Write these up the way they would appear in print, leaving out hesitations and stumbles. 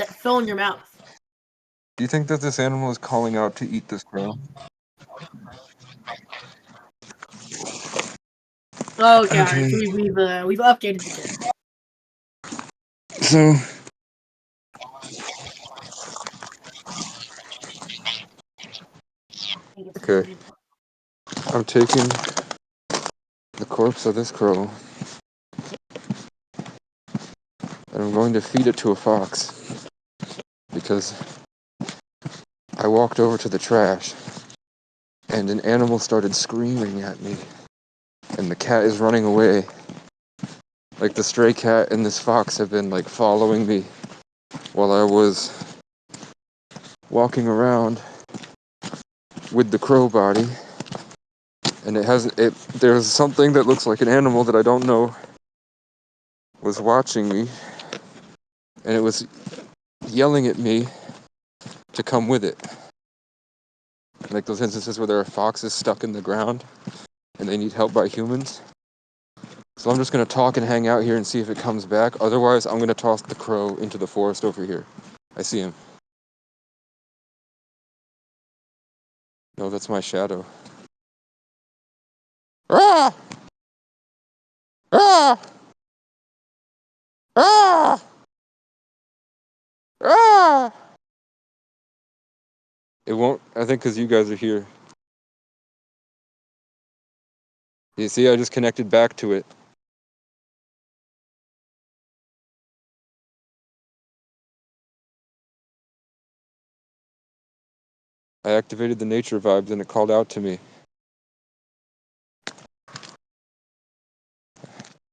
fell in your mouth. Do you think that this animal is calling out to eat this crow? Oh god, okay. We've updated the kid. So okay, I'm taking the corpse of this crow and I'm going to feed it to a fox because I walked over to the trash and an animal started screaming at me and the cat is running away. Like the stray cat and this fox have been like following me while I was walking around with the crow body, and there's something that looks like an animal that I don't know was watching me, and it was yelling at me to come with it. Like those instances where there are foxes stuck in the ground and they need help by humans. So I'm just going to talk and hang out here and see if it comes back. Otherwise, I'm going to toss the crow into the forest over here. I see him. No, that's my shadow. Ah! Ah! Ah! Ah! It won't, I think because you guys are here. You see, I just connected back to it. I activated the nature vibes and it called out to me.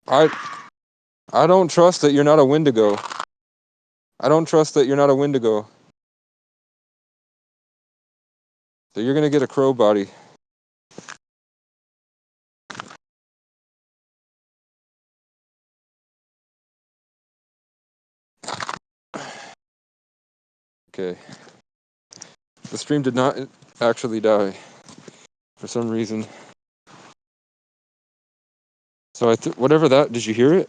I don't trust that you're not a Wendigo. I don't trust that you're not a Wendigo. So you're gonna get a crow body. Okay. The stream did not actually die for some reason. So whatever that, did you hear it?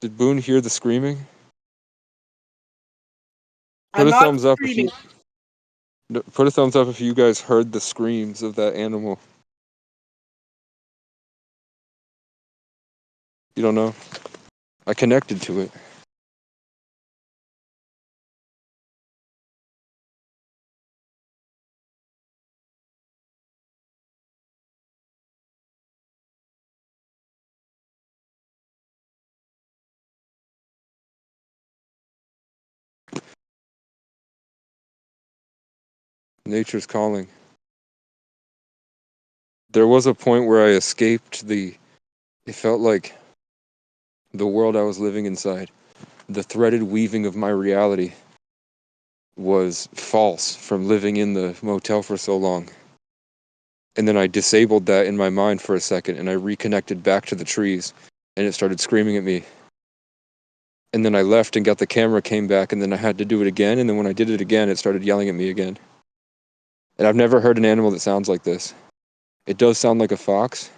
Did Boone hear the screaming? Put a thumbs up if you put a thumbs up if you guys heard the screams of that animal. You don't know? I connected to it. Nature's calling. There was a point where I escaped it felt like the world I was living inside, the threaded weaving of my reality was false from living in the motel for so long. And then I disabled that in my mind for a second and I reconnected back to the trees and it started screaming at me. And then I left and got the camera, came back, and then I had to do it again. And then when I did it again, it started yelling at me again. And I've never heard an animal that sounds like this. It does sound like a fox.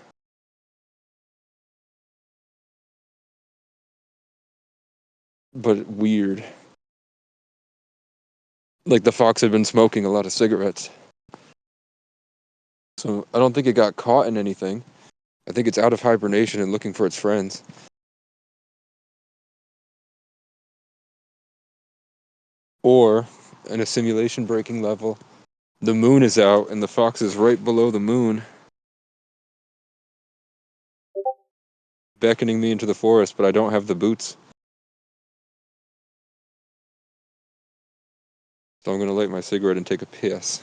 But weird. Like the fox had been smoking a lot of cigarettes. So I don't think it got caught in anything. I think it's out of hibernation and looking for its friends. Or, in a simulation breaking level, the moon is out and the fox is right below the moon, beckoning me into the forest, but I don't have the boots. So I'm going to light my cigarette and take a piss.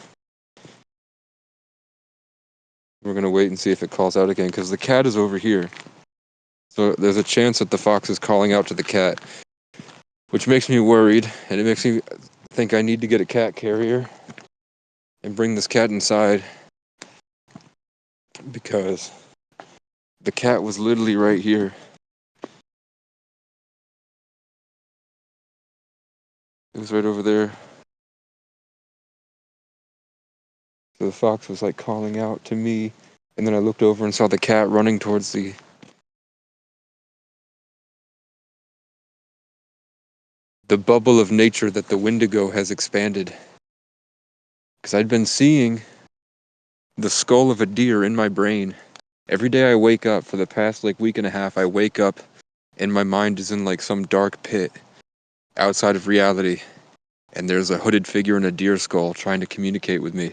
We're going to wait and see if it calls out again, because the cat is over here. So there's a chance that the fox is calling out to the cat, which makes me worried, and it makes me think I need to get a cat carrier and bring this cat inside, because the cat was literally right here. It was right over there. So the fox was like calling out to me, and then I looked over and saw the cat running towards the the bubble of nature that the Wendigo has expanded. Because I'd been seeing the skull of a deer in my brain. Every day I wake up, for the past like week and a half, I wake up and my mind is in like some dark pit outside of reality. And there's a hooded figure in a deer skull trying to communicate with me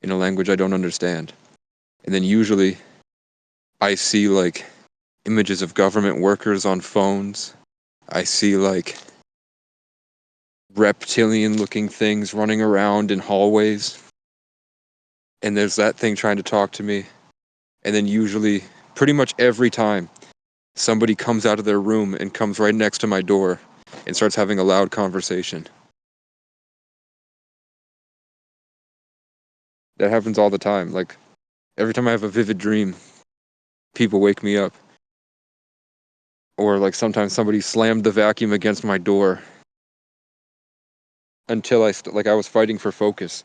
in a language I don't understand. And then usually I see like images of government workers on phones. I see like reptilian looking things running around in hallways. And there's that thing trying to talk to me. And then usually, pretty much every time, somebody comes out of their room and comes right next to my door and starts having a loud conversation. That happens all the time. Like, every time I have a vivid dream, people wake me up. Or like sometimes somebody slammed the vacuum against my door until I was fighting for focus.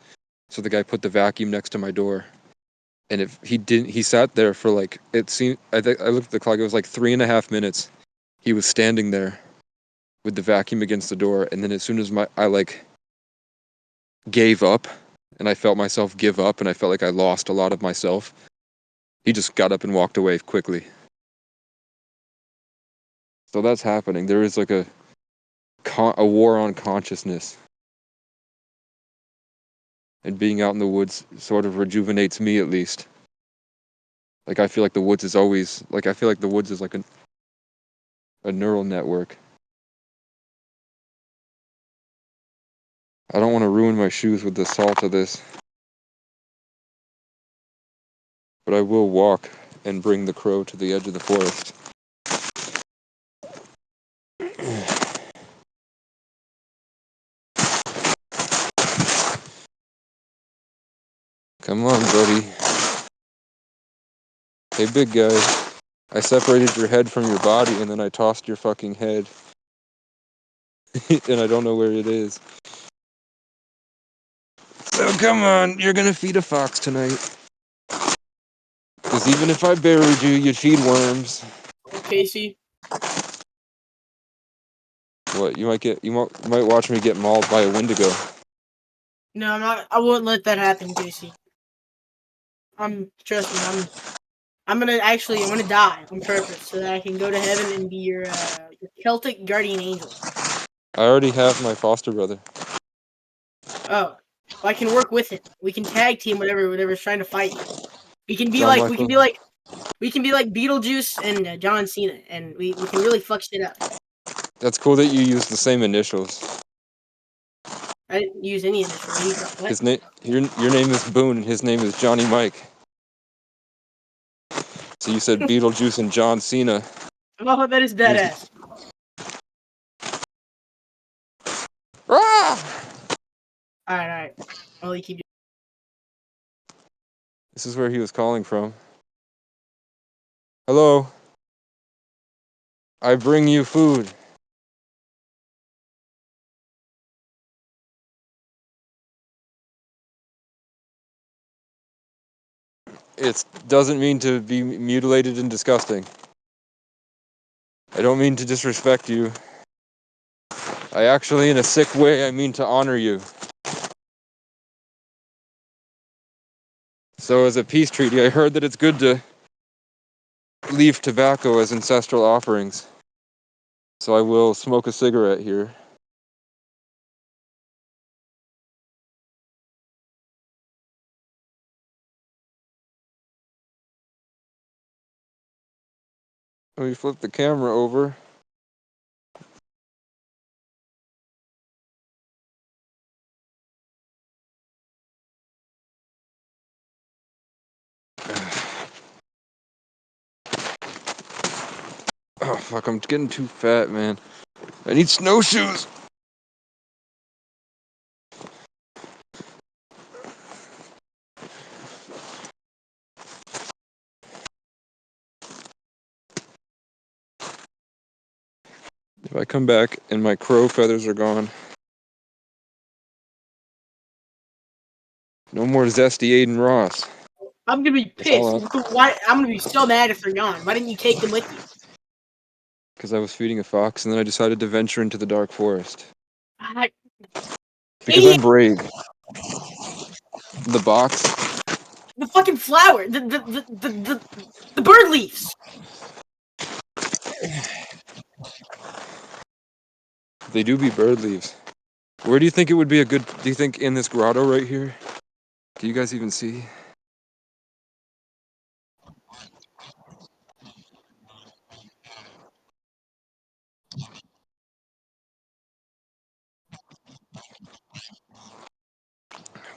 So the guy put the vacuum next to my door. And if he didn't, he sat there for like, it seemed, I looked at the clock, it was like 3.5 minutes. He was standing there with the vacuum against the door. And then as soon as I like gave up and I felt myself give up and I felt like I lost a lot of myself, he just got up and walked away quickly. So that's happening. There is like a war on consciousness. And being out in the woods sort of rejuvenates me, at least. Like, I feel like the woods is always, like, I feel like the woods is like a neural network. I don't want to ruin my shoes with the salt of this. But I will walk and bring the crow to the edge of the forest. Come on, buddy. Hey, big guy. I separated your head from your body and then I tossed your fucking head. And I don't know where it is. So come on, you're gonna feed a fox tonight. Because even if I buried you, you'd feed worms. Oh, Casey. What, you might watch me get mauled by a Wendigo. No, I'm not. I won't let that happen, Casey. Trust me. I'm gonna die on purpose so that I can go to heaven and be your Celtic guardian angel. I already have my foster brother. Oh, well, I can work with him. We can tag team whatever's trying to fight you. We can be John like Michael. we can be like Beetlejuice and John Cena, and we can really fuck shit up. That's cool that you use the same initials. I didn't use any initials. What? His name, your name is Boone, and his name is Johnny Mike. So you said Beetlejuice and John Cena. Oh, that is badass. Ah! All right. I'll let you keep. This is where he was calling from. Hello. I bring you food. It doesn't mean to be mutilated and disgusting. I don't mean to disrespect you. I actually, in a sick way, I mean to honor you. So as a peace treaty, I heard that it's good to leave tobacco as ancestral offerings. So I will smoke a cigarette here. Let me flip the camera over. Oh fuck, I'm getting too fat, man. I need snowshoes! If I come back and my crow feathers are gone. No more zesty Aiden Ross. I'm gonna be pissed. Why? I'm gonna be so mad if they're gone. Why didn't you take them with you? because I was feeding a fox, and then I decided to venture into the dark forest. I- Because I'm brave. The box? The fucking flower, the bird leaves. They do be bird leaves. Where do you think it would be a good... Do you think in this grotto right here? Can you guys even see?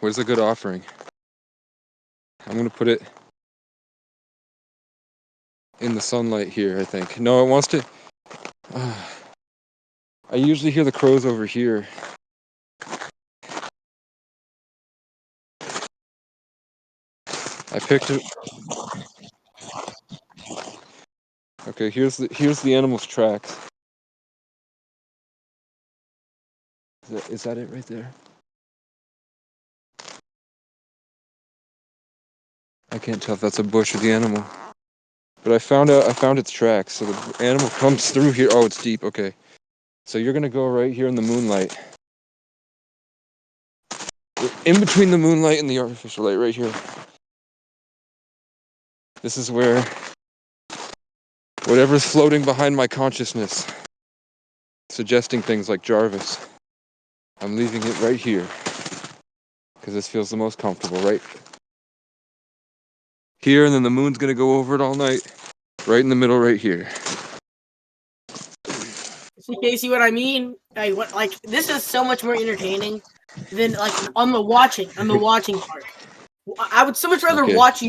Where's a good offering? I'm gonna put it in the sunlight here, I think. No, it wants to... I usually hear the crows over here. I picked it. Okay, here's the animal's tracks. Is that it right there? I can't tell if that's a bush or the animal. But I found its tracks. So the animal comes through here. Oh, it's deep. Okay. So you're gonna go right here in the moonlight. In between the moonlight and the artificial light, right here. This is where whatever's floating behind my consciousness, suggesting things like Jarvis, I'm leaving it right here. Because this feels the most comfortable, right? Here, and then the moon's gonna go over it all night. Right in the middle, right here. You see what I mean? Like this is so much more entertaining than like on the watching part. I would so much rather Okay. watch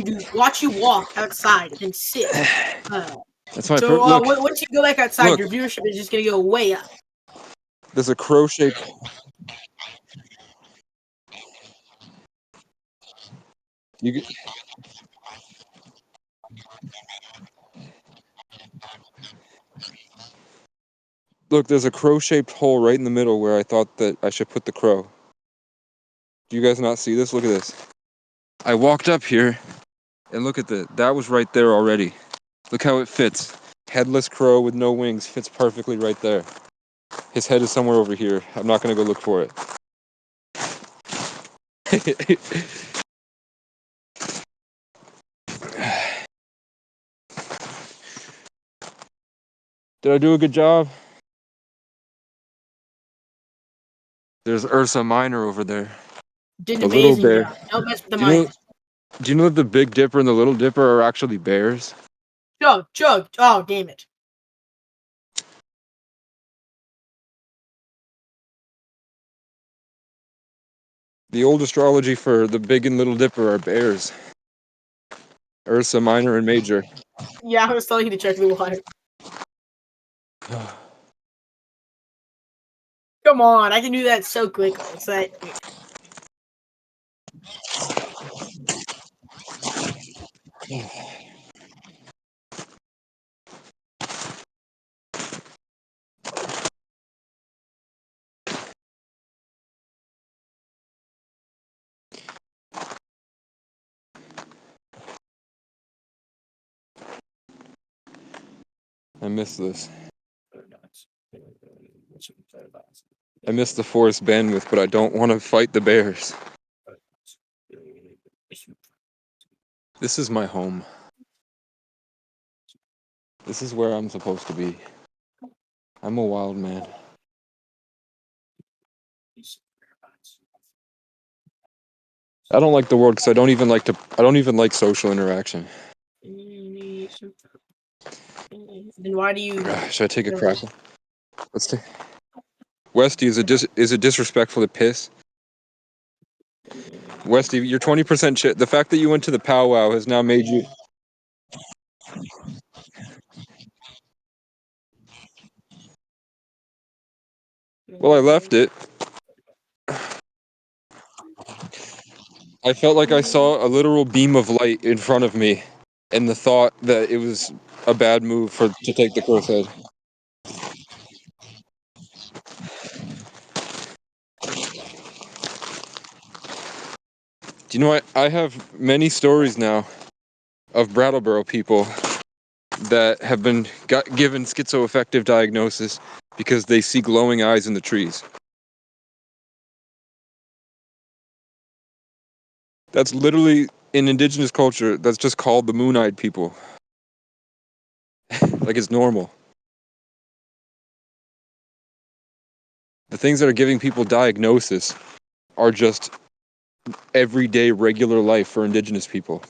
you walk outside than sit. That's my So look. once you go back outside, Look. your viewership is just gonna go way up. There's a crow shape. You look. There's a crow-shaped hole right in the middle where I thought that I should put the crow. Do you guys not see this? Look at this. I walked up here, and look at that was right there already. Look how it fits. Headless crow with no wings fits perfectly right there. His head is somewhere over here. I'm not gonna go look for it. Did I do a good job? There's Ursa Minor over there. Did an The little amazing bear. job. Don't mess with the Do you know? mic. Do you know that the Big Dipper and the Little Dipper are actually bears? Chug. Oh, damn it. The old astrology for the Big and Little Dipper are bears. Ursa Minor and Major. Yeah, I was telling you to check the water. Come on, I can do that so quickly. It's like I miss this. I miss the forest bandwidth, but I don't want to fight the bears. This is my home. This is where I'm supposed to be. I'm a wild man. I don't like the world because I don't even like social interaction. then why do you Should I take a crackle? Let's take. Westy, is it disrespectful to piss? Westy, you're 20% shit. The fact that you went to the powwow has now made you. Well, I left it. I felt like I saw a literal beam of light in front of me, and the thought that it was a bad move to take the crow's head. Do you know I have many stories now of Brattleboro people that have been given schizoaffective diagnosis because they see glowing eyes in the trees. That's literally, in indigenous culture, that's just called the moon-eyed people. Like it's normal. The things that are giving people diagnosis are just everyday regular life for indigenous people.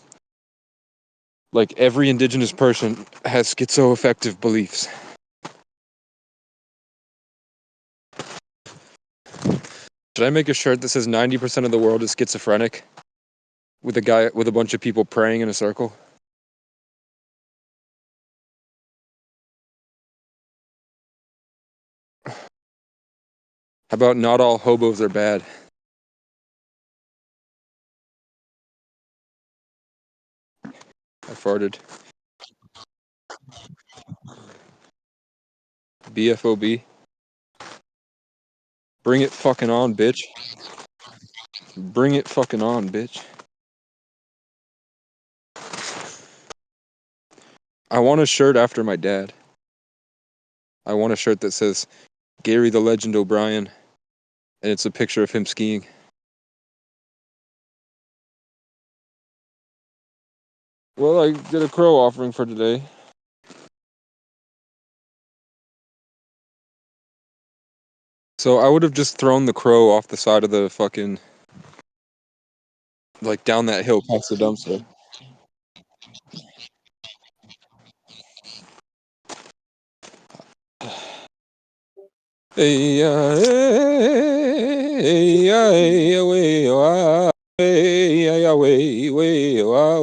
Like every indigenous person has schizoaffective beliefs. Should I make a shirt that says 90% of the world is schizophrenic? With a guy with a bunch of people praying in a circle? How about not all hobos are bad? I farted. BFOB. Bring it fucking on, bitch. Bring it fucking on, bitch. I want a shirt after my dad. I want a shirt that says Gary the Legend O'Brien, and it's a picture of him skiing. Well, I did a crow offering for today. So I would have just thrown the crow off the side of the fucking, like down that hill past the dumpster. Hey, hey, hey, way, hey, way, way, way, way,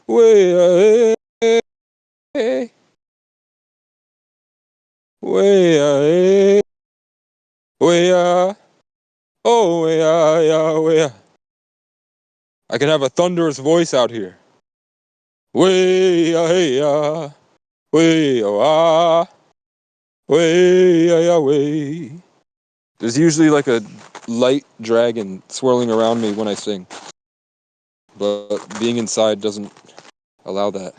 way, way, oh, way. I can have a thunderous voice out here. Way, hey, way, way. There's usually like a light dragon swirling around me when I sing, but being inside doesn't allow that.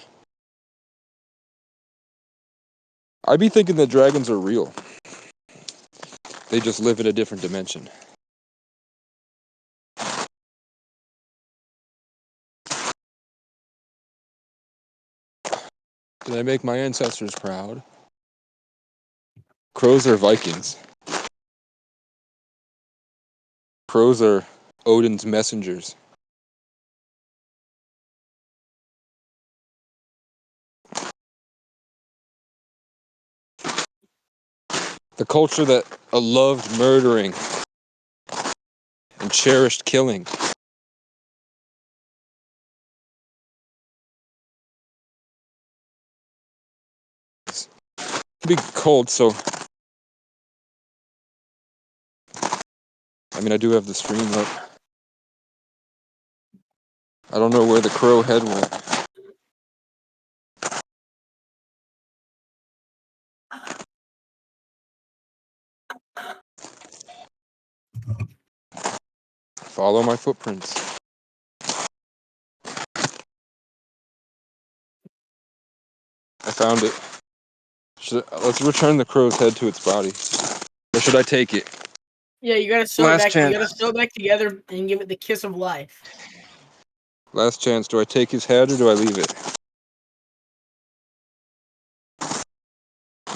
I'd be thinking that dragons are real. They just live in a different dimension. Did I make my ancestors proud? Crows are Vikings. Crows are Odin's messengers. The culture that loved murdering and cherished killing. It can be cold, so I mean, I do have the stream up. I don't know where the crow head went. Follow my footprints. I found it. Let's return the crow's head to its body. Or should I take it? Yeah, you gotta sew it Last back. chance. You gotta sew it back together and give it the kiss of life. Last chance. Do I take his head or do I leave it?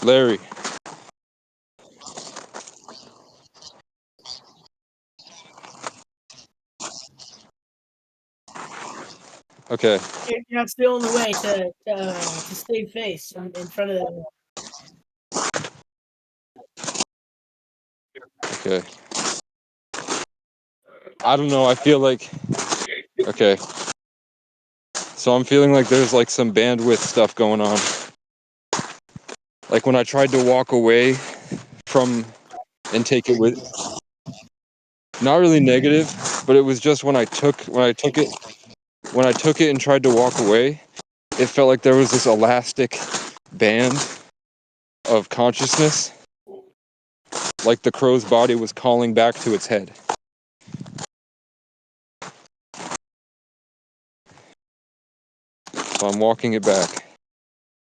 Larry. Okay. You're not still in the way to save face in front of them. Okay. I don't know. I feel like... Okay. So I'm feeling like there's like some bandwidth stuff going on. Like when I tried to walk away from and take it with... Not really negative, but it was just when I took it and tried to walk away, it felt like there was this elastic band of consciousness, like the crow's body was calling back to its head. So I'm walking it back.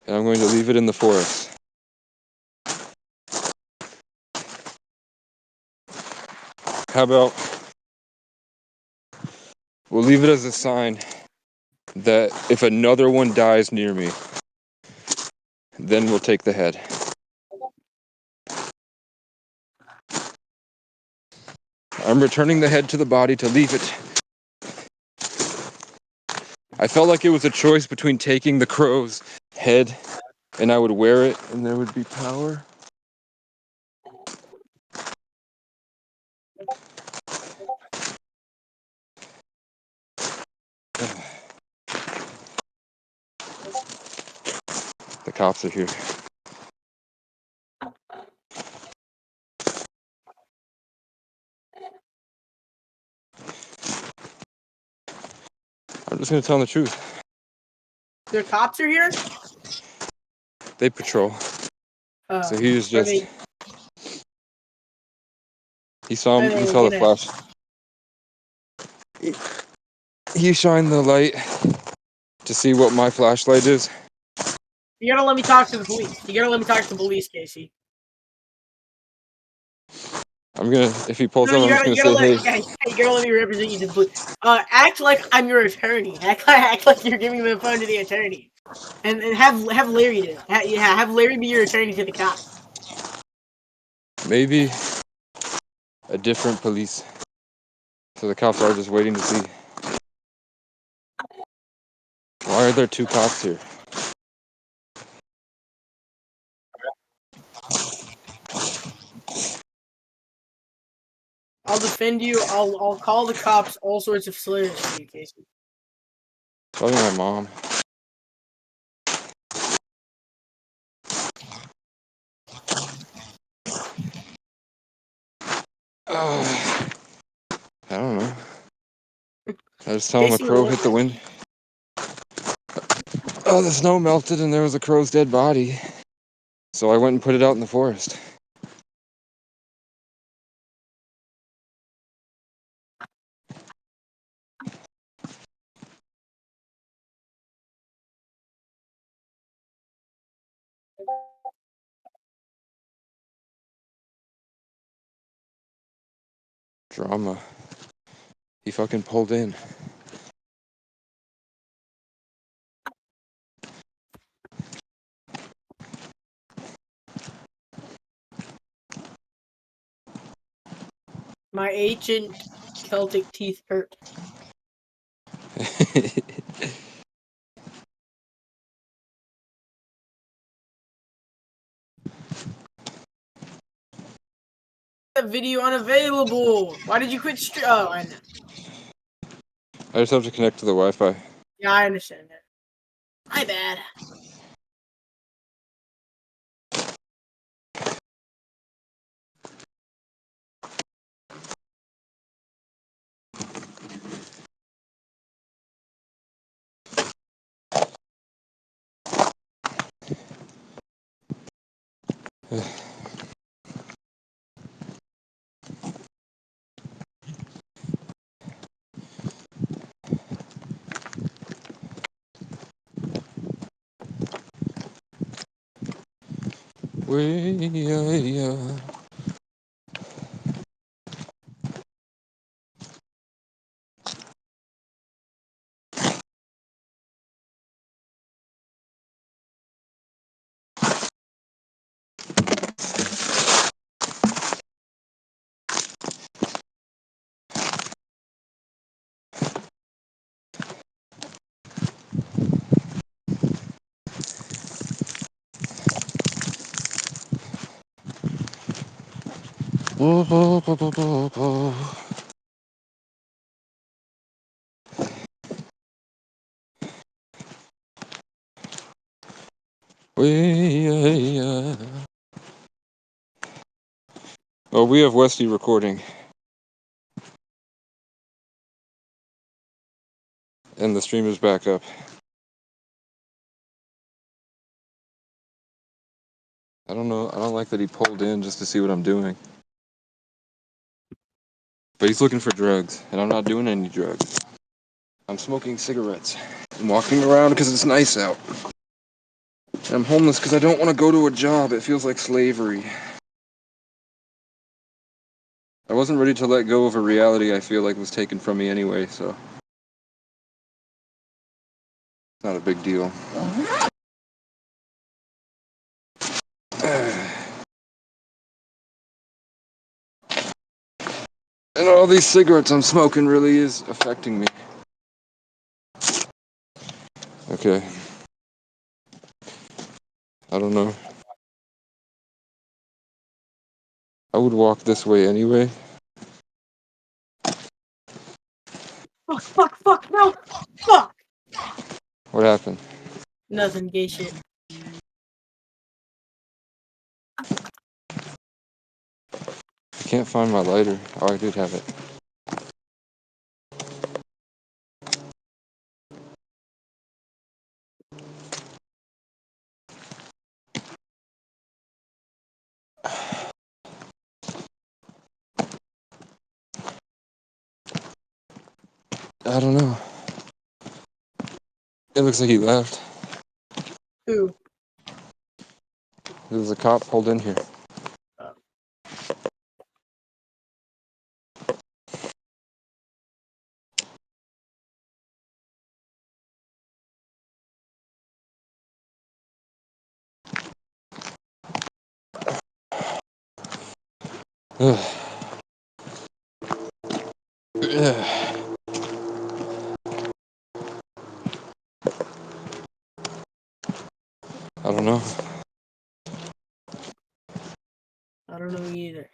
And I'm going to leave it in the forest. How about we'll leave it as a sign that if another one dies near me, then we'll take the head. I'm returning the head to the body to leave it. I felt like it was a choice between taking the crow's head and I would wear it and there would be power. The cops are here. I'm just gonna tell them the truth. The cops are here? They patrol. So he was Are just they he saw are him, he they saw the gonna flash. He shined the light to see what my flashlight is. You gotta let me talk to the police. You gotta let me talk to the police, Casey. I'm gonna, if he pulls No, up, I'm just gonna say, hey. you gotta let me represent you to the police. Act like I'm your attorney. Act like you're giving the phone to the attorney. And have Larry do it. Have Larry be your attorney to the cops. Maybe a different police. So the cops are just waiting to see. Why are there two cops here? I'll defend you. I'll call the cops all sorts of slurs to you, Casey. Probably my mom. I don't know. I just tell him a Casey, crow hit the wind. Oh, the snow melted and there was a crow's dead body. So I went and put it out in the forest. Drama. He fucking pulled in. my ancient Celtic teeth hurt. That video unavailable. Why did you quit? Oh, I know. I just have to connect to the Wi-Fi. Yeah, I understand that. My bad. Oh, we have Westy recording. And the stream is back up. I don't know. I don't like that he pulled in just to see what I'm doing. But he's looking for drugs, and I'm not doing any drugs. I'm smoking cigarettes. I'm walking around because it's nice out. And I'm homeless because I don't want to go to a job. It feels like slavery. I wasn't ready to let go of a reality I feel like was taken from me anyway, so it's not a big deal. And all these cigarettes I'm smoking really is affecting me. Okay. I don't know. I would walk this way anyway. Fuck, no! Fuck! What happened? Nothing, gay shit. I can't find my lighter. Oh, I did have it. I don't know. It looks like he left. Who? There's a cop pulled in here. I don't know. I don't know either.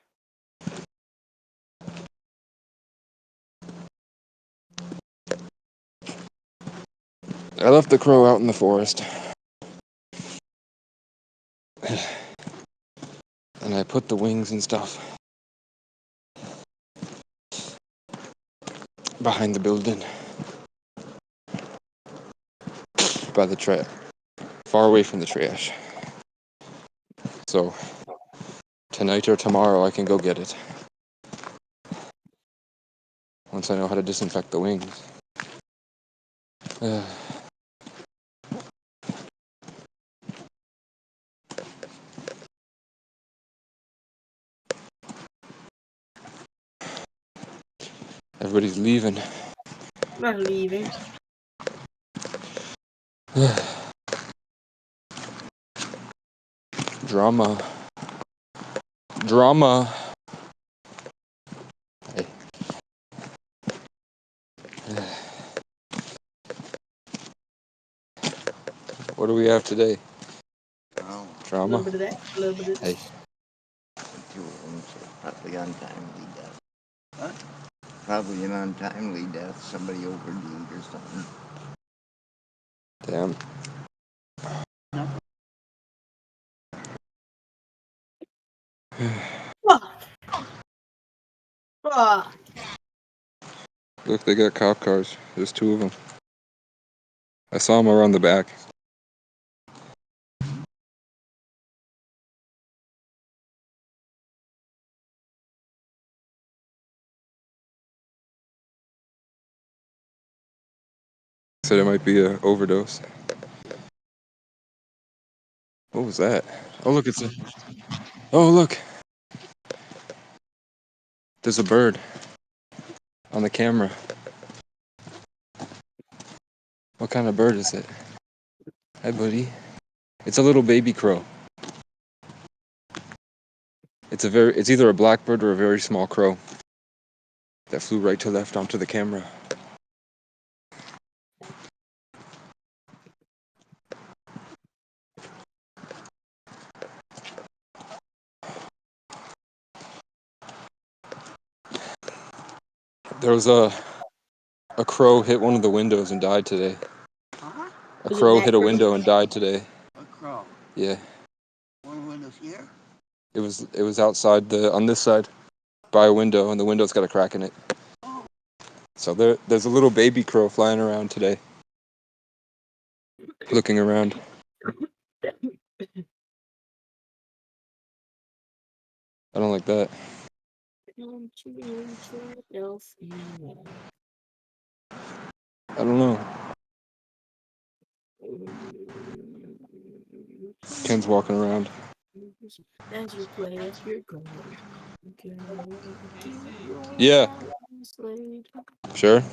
I left the crow out in the forest. And I put the wings and stuff behind the building. By the trash. Far away from the trash. So, tonight or tomorrow I can go get it. Once I know how to disinfect the wings. Everybody's leaving. I'm not leaving. Drama. Drama. Hey. What do we have today? Oh, A Drama? little bit of that, a little bit of Hey. this. two of them, so probably untimely death. What? Probably an untimely death. Somebody OD'd or something. Damn. No. Fuck! Fuck! Look, they got cop cars. There's two of them. I saw them around the back. Said it might be an overdose. What was that? Oh, look, it's a... Oh, look. There's a bird on the camera. What kind of bird is it? Hi, buddy. It's a little baby crow. It's either a blackbird or a very small crow that flew right to left onto the camera. There was a crow hit one of the windows and died today. Uh-huh. A Was it crow that hit a crow? window and died today. A crow. Yeah. One windows here. It was outside on this side by a window, and the window's got a crack in it. Oh. So there's a little baby crow flying around today. Looking around. I don't like that. I don't know. Ken's walking around. As you play up your gold, Yeah. Sure.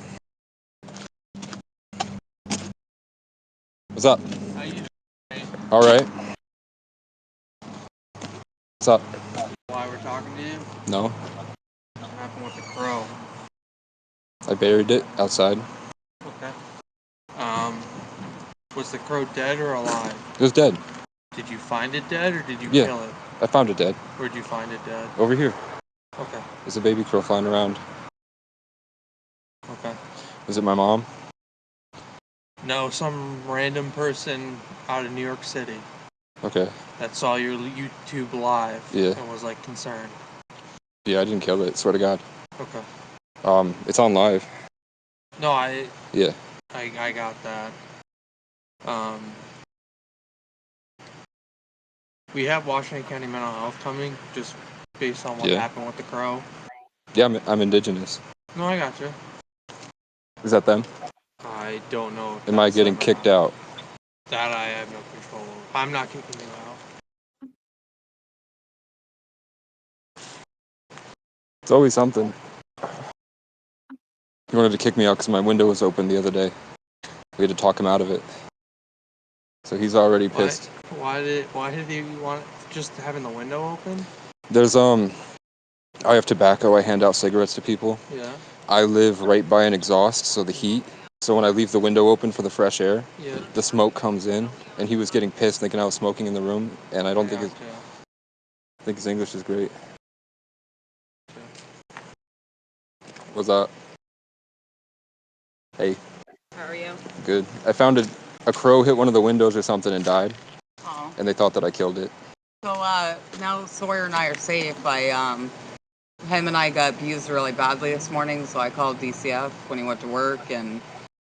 What's up? How you doing? All right. What's up? Why we're talking to you? No. What happened with the crow? I buried it outside. Okay. Was the crow dead or alive? It was dead. Did you find it dead or did you Yeah. kill it? I found it dead. Where'd you find it dead? Over here. Okay. There's a baby crow flying around. Okay. Is it my mom? No, some random person out of New York City Okay. that saw your YouTube live Yeah. and was like concerned. Yeah, I didn't kill it. Swear to God. Okay. It's on live. No, I Yeah. got that. We have Washington County Mental Health coming just based on what Yeah. happened with the crow. Yeah, I'm indigenous. No, I got you. Is that them? I don't know if Am I that's getting them or kicked not. out? That I have no control over. I'm not kicking you out. It's always something. He wanted to kick me out because my window was open the other day. We had to talk him out of it. So he's already pissed. Why did he want just having the window open? There's I have tobacco. I hand out cigarettes to people. Yeah. I live right by an exhaust, so the heat. So when I leave the window open for the fresh air, Yeah. the smoke comes in, and he was getting pissed thinking I was smoking in the room, and I don't think his English is great. What's up? Hey. How are you? Good. I found a crow hit one of the windows or something and died, Oh. and they thought that I killed it. So now Sawyer and I are safe. Him and I got abused really badly this morning, so I called DCF when he went to work, and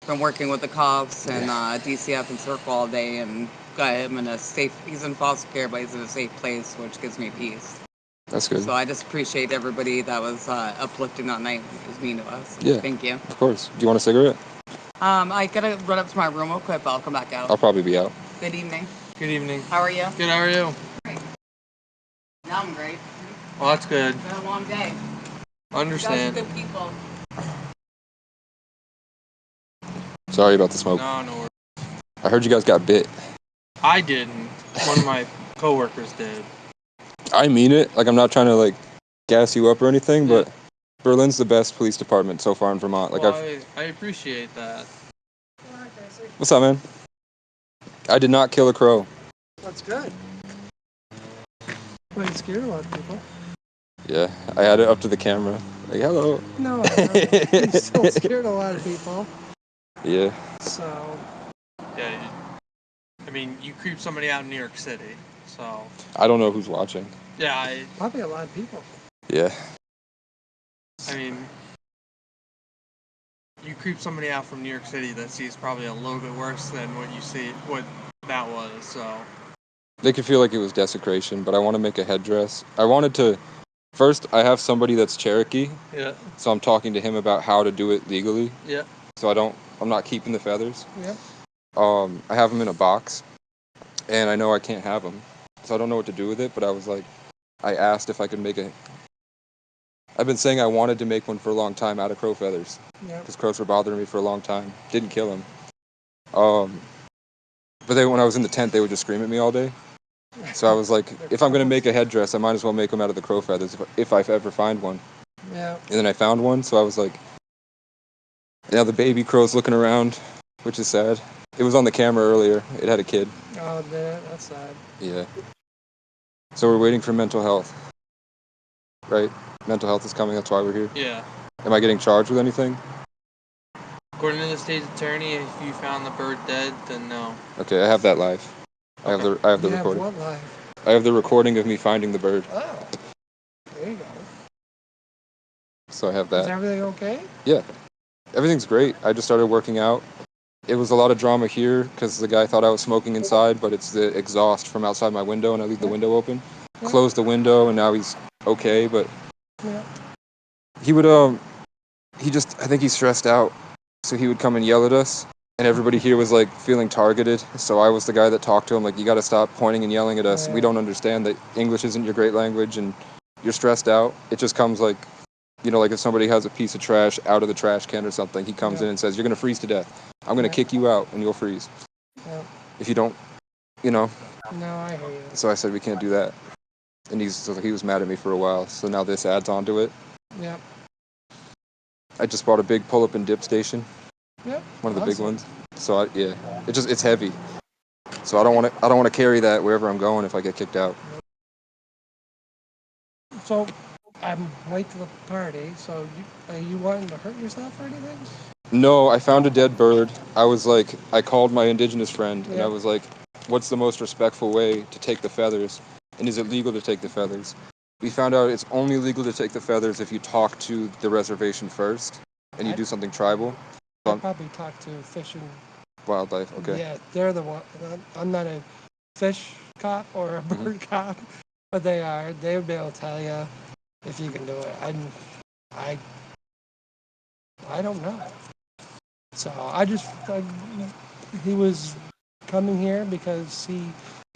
been working with the cops and DCF and Circle all day, and got him in a safe. He's in foster care, but he's in a safe place, which gives me peace. That's good. So I just appreciate everybody that was uplifting that night. It was mean to us. Yeah. Thank you. Of course. Do you want a cigarette? I gotta run up to my room real quick, but I'll come back out. I'll probably be out. Good evening. Good evening. How are you? Good, how are you? Great. Now I'm great. Well, that's good. It's been a long day. Understand. You guys are good people. Sorry about the smoke. No worries. I heard you guys got bit. I didn't. One of my coworkers did. I mean it. Like, I'm not trying to, like, gas you up or anything, but Berlin's the best police department so far in Vermont. Like, well, I appreciate that. What's up, man? I did not kill a crow. That's good. Well, you scared a lot of people. Yeah, I had it up to the camera. Like, hello. No, you still scared a lot of people. Yeah. So. Yeah, I mean, you creep somebody out in New York City, so. I don't know who's watching. Yeah, Probably a lot of people. Yeah. I mean, you creep somebody out from New York City that sees probably a little bit worse than what that was, so. They could feel like it was desecration, but I want to make a headdress. I wanted to. First, I have somebody that's Cherokee. Yeah. So I'm talking to him about how to do it legally. Yeah. So I'm not keeping the feathers. Yep. I have them in a box, and I know I can't have them. So I don't know what to do with it, but I asked if I could make I've been saying I wanted to make one for a long time out of crow feathers. Yep. Because crows were bothering me for a long time. Didn't kill them. But when I was in the tent, they would just scream at me all day. So I was like, if I'm going to make a headdress, I might as well make them out of the crow feathers if I ever find one. Yeah. And then I found one, so I was like, now the baby crow's looking around, which is sad. It was on the camera earlier. It had a kid. Oh, that's sad. Yeah. So we're waiting for mental health. Right? Mental health is coming, that's why we're here. Yeah. Am I getting charged with anything? According to the state's attorney, if you found the bird dead, then no. Okay, I have that live. I have the You recording. have what live? I have the recording of me finding the bird. Oh. There you go. So I have that. Is everything okay? Yeah. Everything's great. I just started working out. It was a lot of drama here because the guy thought I was smoking inside, but it's the exhaust from outside my window, and I leave the window open. Yeah. Close the window, and now he's okay, but Yeah. he would, I think he's stressed out. So he would come and yell at us, and everybody here was like feeling targeted. So I was the guy that talked to him, like, you got to stop pointing and yelling at us. We don't understand that English isn't your great language, and you're stressed out. It just comes like, you know, like if somebody has a piece of trash out of the trash can or something, he comes in and says, you're going to freeze to death. I'm going to kick you out, and you'll freeze. If you don't, you know. No, I hear you. So I said, we can't do that. And he was mad at me for a while, so now this adds on to it. Yep. I just bought a big pull-up and dip station. Yep. One of the big ones. So it's heavy. So I don't want to carry that wherever I'm going if I get kicked out. So I'm late to the party. So are you wanting to hurt yourself or anything? No, I found a dead bird. I called my indigenous friend and I was like, what's the most respectful way to take the feathers? And is it legal to take the feathers? We found out it's only legal to take the feathers if you talk to the reservation first and you do something tribal. I'd probably talk to Fish and Wildlife, okay. Yeah, they're the one. I'm not a fish cop or a bird cop, but they are. They would be able to tell you if you can do it. I don't know. So he was coming here because he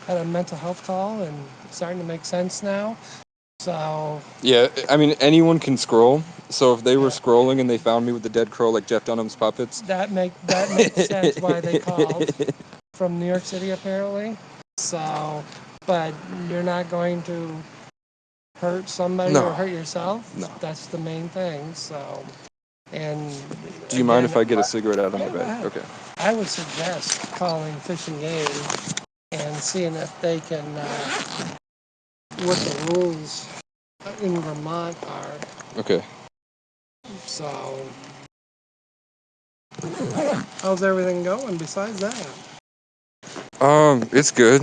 had a mental health call and it's starting to make sense now. So yeah, I mean anyone can scroll. So if they were scrolling and they found me with the dead crow like Jeff Dunham's puppets, that makes sense why they called from New York City apparently. So, but you're not going to hurt somebody or hurt yourself. No. That's the main thing. So, and do you mind if I get a cigarette out of my bag? Okay. I would suggest calling Fish and Game and seeing if they can what the rules in Vermont are. Okay. So, how's everything going besides that? It's good.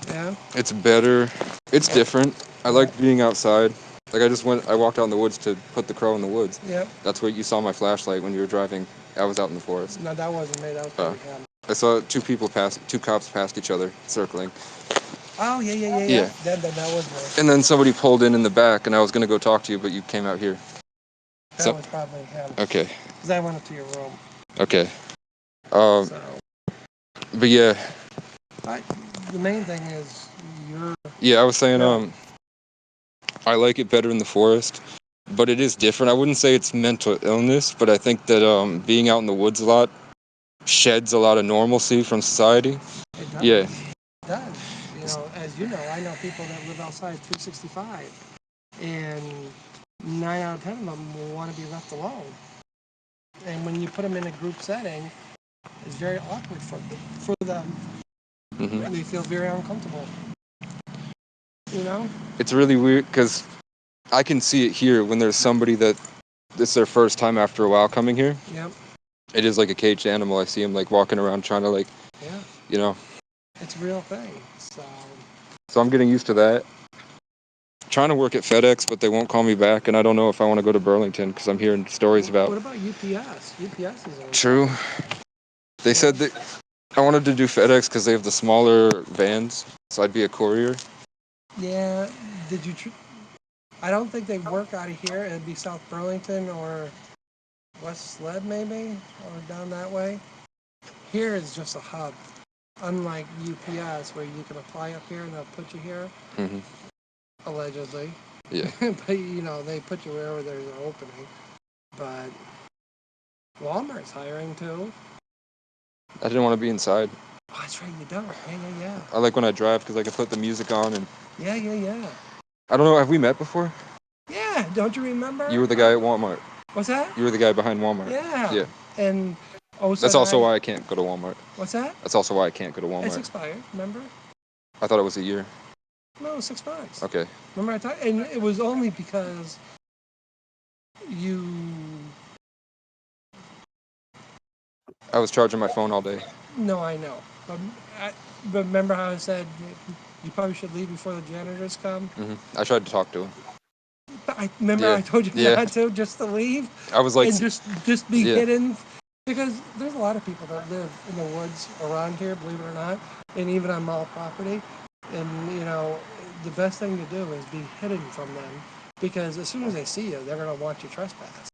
Yeah. It's better. It's different. I like being outside. Like I walked out in the woods to put the crow in the woods. Yep. That's what you saw my flashlight when you were driving. I was out in the forest. No, that wasn't made out there. I saw two cops passed each other, circling. Oh, yeah. That was me. And then somebody pulled in the back, and I was going to go talk to you, but you came out here. That was probably him. Okay. Because I went up to your room. Okay. So, but yeah. The main thing is you're... Yeah, I was saying, I like it better in the forest, but it is different. I wouldn't say it's mental illness, but I think that being out in the woods a lot sheds a lot of normalcy from society. It does. Yeah. It does. You know, as you know, I know people that live outside 365, and 9 out of 10 of them will want to be left alone. And when you put them in a group setting, it's very awkward for them. Mm-hmm. And they feel very uncomfortable. You know? It's really weird because I can see it here when there's somebody that it's their first time after a while coming here. Yep. It is like a caged animal. I see him like walking around trying to you know. It's a real thing. So I'm getting used to that. Trying to work at FedEx, but they won't call me back, and I don't know if I want to go to Burlington because I'm hearing stories about. What about UPS? UPS is on. True. They said that I wanted to do FedEx because they have the smaller vans, so I'd be a courier. Yeah. Did you? I don't think they work out of here. It'd be South Burlington or West Sled maybe, or down that way. Here is just a hub. Unlike UPS, where you can apply up here and they'll put you here. Mm-hmm. Allegedly. Yeah. But you know, they put you wherever there's an opening. But Walmart's hiring too. I didn't want to be inside. Oh, that's right, you don't. Yeah. I like when I drive because I can put the music on and. Yeah. I don't know. Have we met before? Yeah. Don't you remember? You were the guy at Walmart. What's that? You were the guy behind Walmart. Yeah. Yeah. And that's also why I can't go to Walmart. What's that? That's also why I can't go to Walmart. It's expired. Remember? I thought it was a year. No, 6 months. Okay. Remember I talked, and it was only because you. I was charging my phone all day. No, I know. But remember how I said you probably should leave before the janitors come? Mm-hmm. I tried to talk to him. I told you not to, just to leave. I was like, and just be hidden, because there's a lot of people that live in the woods around here, believe it or not, and even on mall property. And you know, the best thing to do is be hidden from them, because as soon as they see you, they're gonna want you trespass.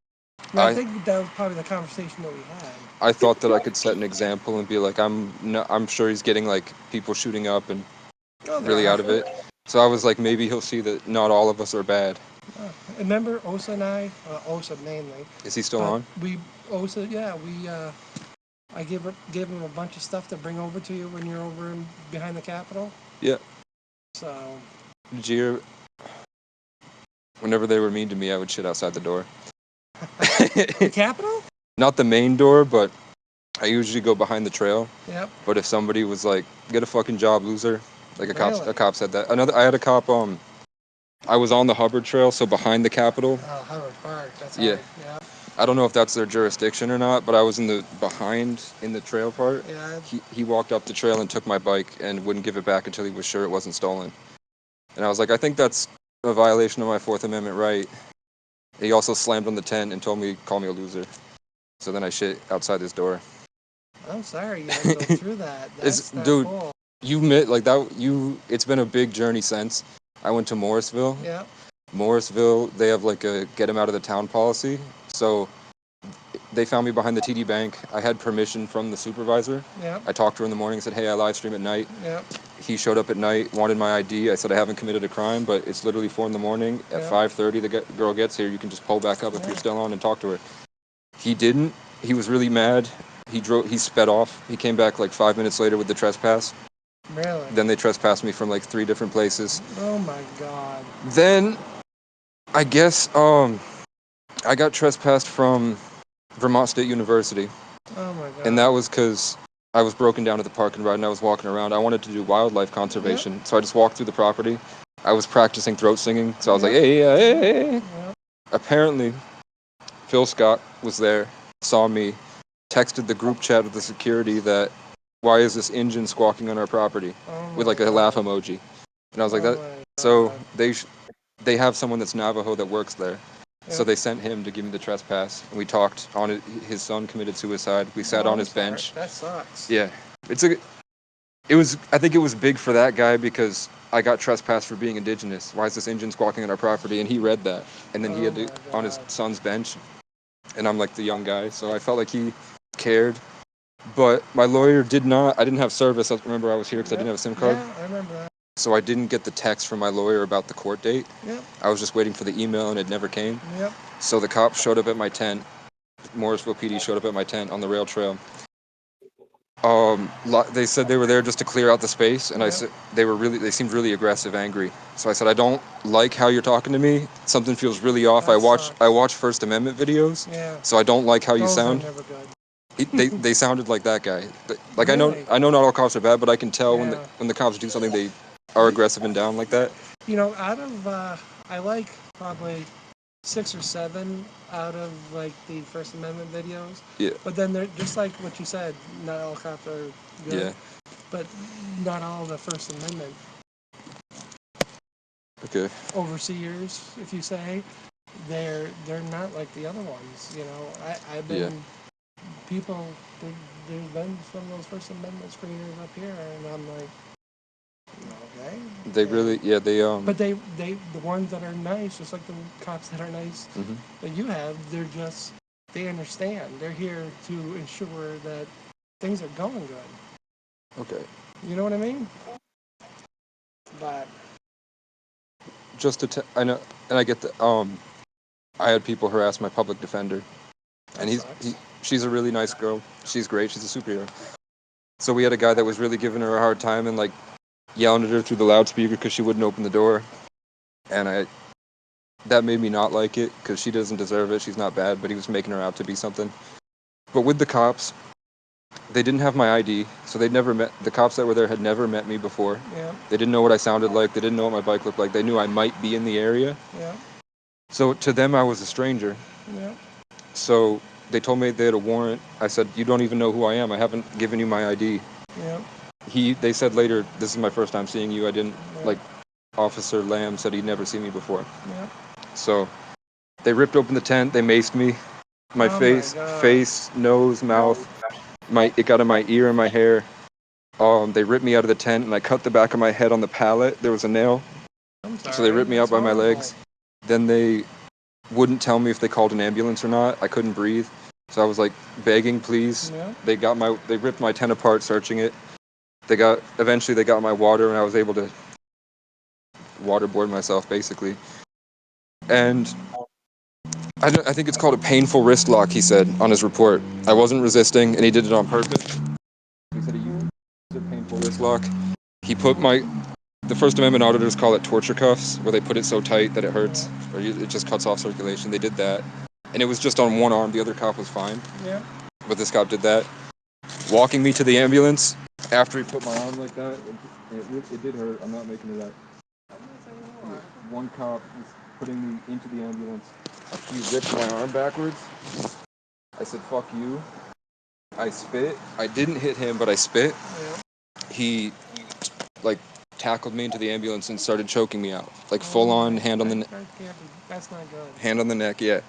And I think that was probably the conversation that we had. I thought that I could set an example and be like, I'm sure he's getting like people shooting up and Oh, there really are. out of it. So I was like, maybe he'll see that not all of us are bad. Remember Osa and I, Osa mainly. Is he still but on? Osa, yeah, I gave him a bunch of stuff to bring over to you when you're over behind the Capitol. Yeah. So. Did you? Whenever they were mean to me, I would shit outside the door. The Capitol? Not the main door, but I usually go behind the trail. Yep. But if somebody was like, "Get a fucking job, loser," like a Really? cop said that. I had a cop. I was on the Hubbard Trail, so behind the Capitol. Oh, Hubbard Park. That's Yeah. hard. Yeah. I don't know if that's their jurisdiction or not, but I was in the trail part. Yeah. He walked up the trail and took my bike and wouldn't give it back until he was sure it wasn't stolen. And I was like, I think that's a violation of my Fourth Amendment right. He also slammed on the tent and call me a loser. So then I shit outside his door. I'm sorry you had to go through that. That's not Dude, cool. it's been a big journey since. I went to Morrisville. Yeah. Morrisville, they have like a get him out of the town policy. So they found me behind the TD Bank. I had permission from the supervisor. Yeah. I talked to her in the morning and said, hey, I live stream at night. Yeah. He showed up at night, wanted my ID. I said, I haven't committed a crime, but it's literally 4 a.m. At 5:30, the girl gets here. You can just pull back up if you're still on and talk to her. He didn't. He was really mad. He sped off. He came back like 5 minutes later with the trespass. Really? Then they trespassed me from like 3 different places. Oh my God. Then, I guess, I got trespassed from Vermont State University. Oh my God. And that was because I was broken down at the parking lot and I was walking around. I wanted to do wildlife conservation, so I just walked through the property. I was practicing throat singing, so I was like, hey, hey, hey. Yep. Apparently, Phil Scott was there, saw me, texted the group chat with the security that, why is this engine squawking on our property? With like a laugh emoji. And I was like, that. So they have someone that's Navajo that works there. So they sent him to give me the trespass, and we talked on it. His son committed suicide. We sat on his bench. That sucks. Yeah, I think it was big for that guy because I got trespassed for being indigenous. Why is this engine squawking on our property? And he read that, and then he had to on his son's bench, and I'm like the young guy, so I felt like he cared. But my lawyer did not. I didn't have service. I remember I was here because I didn't have a SIM card. Yeah, I remember that. So I didn't get the text from my lawyer about the court date. Yep. I was just waiting for the email, and it never came. Yep. So the cops showed up at my tent. Morrisville PD showed up at my tent on the rail trail. They said they were there just to clear out the space, and I said they seemed really aggressive, angry. So I said, I don't like how you're talking to me. Something feels really off. I watch First Amendment videos, so I don't like how you sound. Those are never good. They sounded like that guy. Like Really? I know not all cops are bad, but I can tell when the cops do something they are aggressive and down like that. You know, out of I like probably 6 or 7 out of like the First Amendment videos. Yeah. But then they're just like what you said. Not all cops are good. Yeah. But not all the First Amendment Okay. overseers, if you say, they're not like the other ones. You know, I've been people. There's been some of those First Amendment screeners up here, and I'm like, okay. They really, they But the ones that are nice, just like the cops that are nice that you have, they understand. They're here to ensure that things are going good. Okay. You know what I mean? But just I know, and I get that. I had people harass my public defender, and she's a really nice girl. She's great. She's a superhero. So we had a guy that was really giving her a hard time and like yelling at her through the loudspeaker because she wouldn't open the door, and that made me not like it because she doesn't deserve it. She's not bad, but he was making her out to be something. But with the cops, they didn't have my ID, so they'd never met. The cops that were there had never met me before. yeah, They didn't know what I sounded like. They didn't know what my bike looked like. They knew I might be in the area. yeah, So to them, I was a stranger. yeah. So they told me they had a warrant. I said, you don't even know who I am. I haven't given you my ID. Yeah. They said later, this is my first time seeing you. I didn't, like, Officer Lamb said he'd never seen me before. Yeah. So they ripped open the tent. They maced me. My face, nose, mouth. It got in my ear and my hair. They ripped me out of the tent, and I cut the back of my head on the pallet. There was a nail. I'm sorry. So they ripped me out by my legs. Then they wouldn't tell me if they called an ambulance or not. I couldn't breathe. So I was like begging, please. Yeah. They ripped my tent apart searching it. Eventually they got my water and I was able to waterboard myself basically. And I think it's called a painful wrist lock, he said on his report. I wasn't resisting and he did it on purpose. He said he used a painful wrist lock. He put the First Amendment auditors call it torture cuffs, where they put it so tight that it hurts, or it just cuts off circulation. They did that. And it was just on one arm. The other cop was fine. Yeah. But this cop did that. Walking me to the ambulance after he put my arm like that, it did hurt. I'm not making it up. One cop was putting me into the ambulance. He ripped my arm backwards. I said, fuck you. I spit. I didn't hit him, but I spit. Yeah. He, tackled me into the ambulance and started choking me out. Full on hand on the neck. That's not good. Hand on the neck, yeah.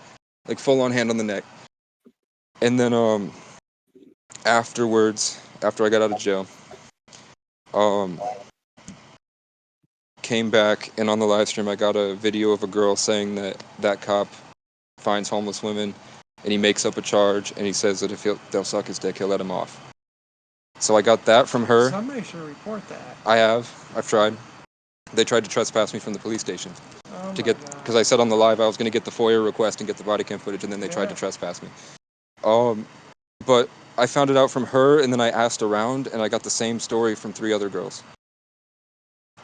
Full on hand on the neck. And then, afterwards, after I got out of jail, came back, and on the live stream I got a video of a girl saying that cop finds homeless women, and he makes up a charge, and he says that if they'll suck his dick, he'll let him off. So I got that from her. Somebody should report that. I've tried. They tried to trespass me from the police station. Oh Because I said on the live I was going to get the FOIA request and get the body cam footage, and then they tried to trespass me. But I found it out from her, and then I asked around, and I got the same story from 3 other girls.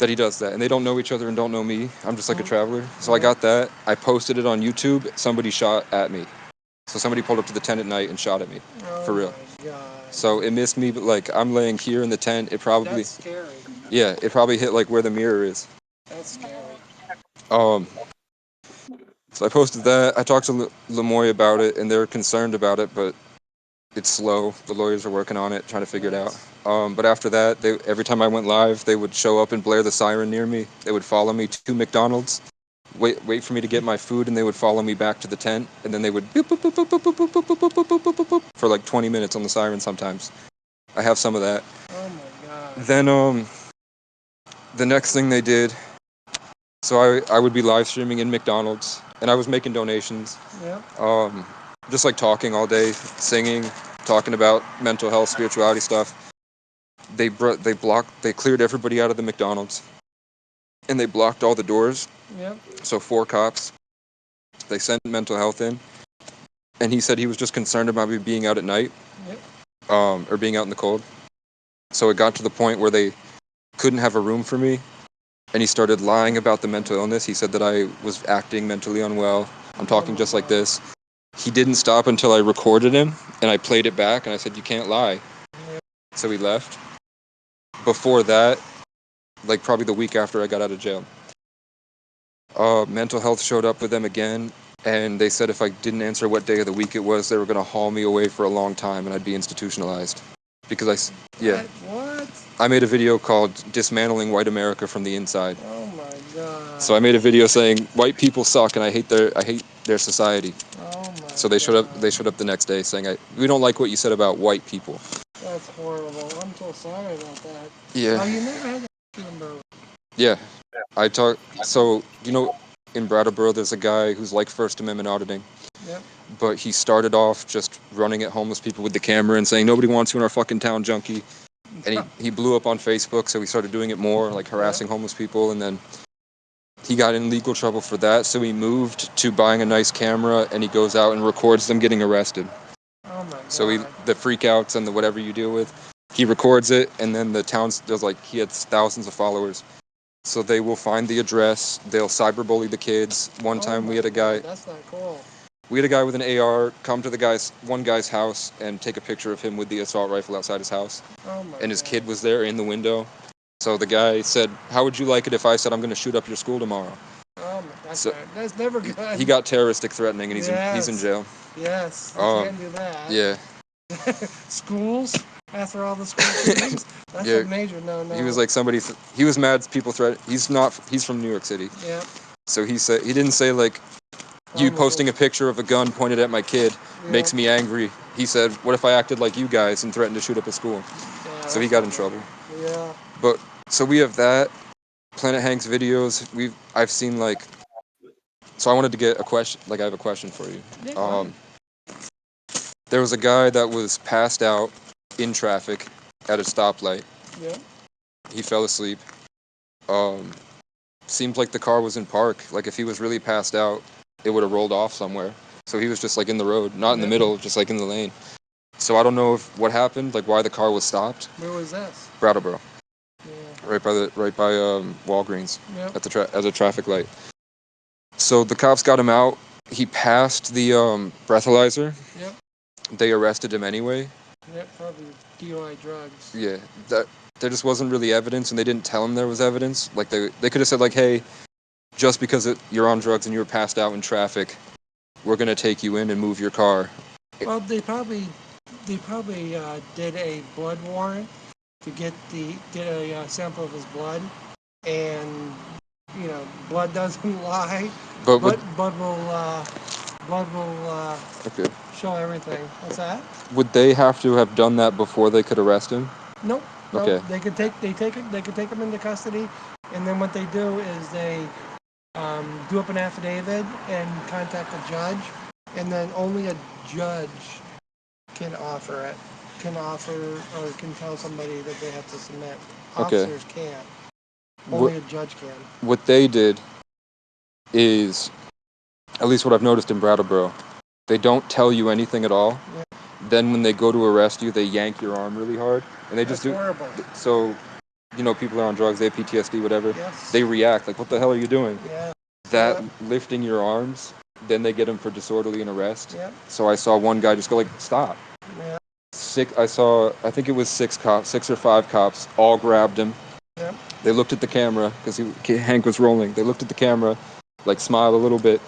That he does that, and they don't know each other and don't know me. I'm just like a traveler. So I got that. I posted it on YouTube. Somebody shot at me. So somebody pulled up to the tent at night and shot at me. For real. My God. So it missed me, but I'm laying here in the tent. It probably... That's scary. Yeah, it probably hit where the mirror is. That's scary. So I posted that. I talked to Lemoy about it, and they're concerned about it, but it's slow. The lawyers are working on it, trying to figure it out. But after that, every time I went live, they would show up and blare the siren near me. They would follow me to McDonald's, wait for me to get my food, and they would follow me back to the tent, and then they would boop, boop, boop, boop, boop, boop, boop, boop, boop, boop, boop, boop, boop, for 20 minutes on the siren sometimes. I have some of that. Oh my God. Then the next thing they did, so I would be live streaming in McDonald's, and I was making donations. Yeah. Just talking all day, singing, talking about mental health, spirituality stuff. They cleared everybody out of the McDonald's, and they blocked all the doors. Yep. So 4 cops. They sent mental health in, and he said he was just concerned about me being out at night. Yep. Or being out in the cold. So it got to the point where they couldn't have a room for me, and he started lying about the mental illness. He said that I was acting mentally unwell. I'm talking just like this. He didn't stop until I recorded him, and I played it back, and I said, you can't lie. So he left. Before that, probably the week after I got out of jail, mental health showed up with them again, and they said if I didn't answer what day of the week it was, they were going to haul me away for a long time, and I'd be institutionalized. Because What? I made a video called Dismantling White America from the Inside. Oh my God. So I made a video saying white people suck and I hate their society. Oh my So they showed up the next day saying we don't like what you said about white people. That's horrible. I'm so sorry about that. Yeah. Oh, you never had that in Berlin. Yeah. So in Brattleboro there's a guy who's like First Amendment auditing. Yep. But he started off just running at homeless people with the camera and saying nobody wants you in our fucking town, junkie. And he blew up on Facebook, so he started doing it more, harassing homeless people, and then he got in legal trouble for that, so he moved to buying a nice camera, and he goes out and records them getting arrested. Oh my God. So the freakouts and the whatever you deal with, he records it, and then the town does he had thousands of followers. So they will find the address, they'll cyberbully the kids. One time we had a guy... That's not cool. We had a guy with an AR come to one guy's house and take a picture of him with the assault rifle outside his house. Oh my and his God. kid was there in the window. So the guy said, how would you like it if I said I'm going to shoot up your school tomorrow? Oh my, that's never good. He got terroristic threatening, and he's in jail. Yes, you can't do that. Yeah. Schools? After all the school shootings? That's a major no-no. He was he was mad people he's from New York City. Yeah. So he didn't say you posting a picture of a gun pointed at my kid makes me angry. He said, what if I acted like you guys and threatened to shoot up a school? Yeah, so he got in trouble. Yeah. But, so we have that. Planet Hank's videos, I've seen So I wanted to get a question. Like, I have a question for you. Yeah, go ahead. There was a guy that was passed out in traffic at a stoplight. Yeah. He fell asleep. Seemed like the car was in park. Like, if he was really passed out, it would have rolled off somewhere. So he was just like in the road, not in the middle, just like in the lane. So I don't know if what happened, like why the car was stopped. Where was this? Brattleboro, Yeah. right by Walgreens Yep. at the traffic light. So the cops got him out. He passed the breathalyzer. Yep. They arrested him anyway. Yep. Probably DUI drugs. Yeah, that there just wasn't really evidence, and they didn't tell him there was evidence. Like they could have said like, hey, just because you're on drugs and you were passed out in traffic, we're gonna take you in and move your car. Well, they probably did a blood warrant to get a sample of his blood, and blood doesn't lie. But blood will okay, show everything. What's that? would they have to have done that before they could arrest him? Nope. Okay. They could take him into custody, and then what they do is they do up an affidavit and contact a judge, and then only a judge can offer it, or can tell somebody that they have to submit. Okay. Officers can't. Only a judge can. What they did is, at least what I've noticed in Brattleboro, they don't tell you anything at all. Yeah. Then when they go to arrest you, they yank your arm really hard, and they That's just do. horrible. So, people are on drugs, they have PTSD, whatever. Yes. They react like, "What the hell are you doing?" Yeah. That lifting your arms, then they get him for disorderly and arrest. Yeah. So I saw one guy just go like, "Stop." Yeah. I think it was 6 or 5 cops, all grabbed him. Yep. They looked at the camera because Hank was rolling. They looked at the camera, like smiled a little bit,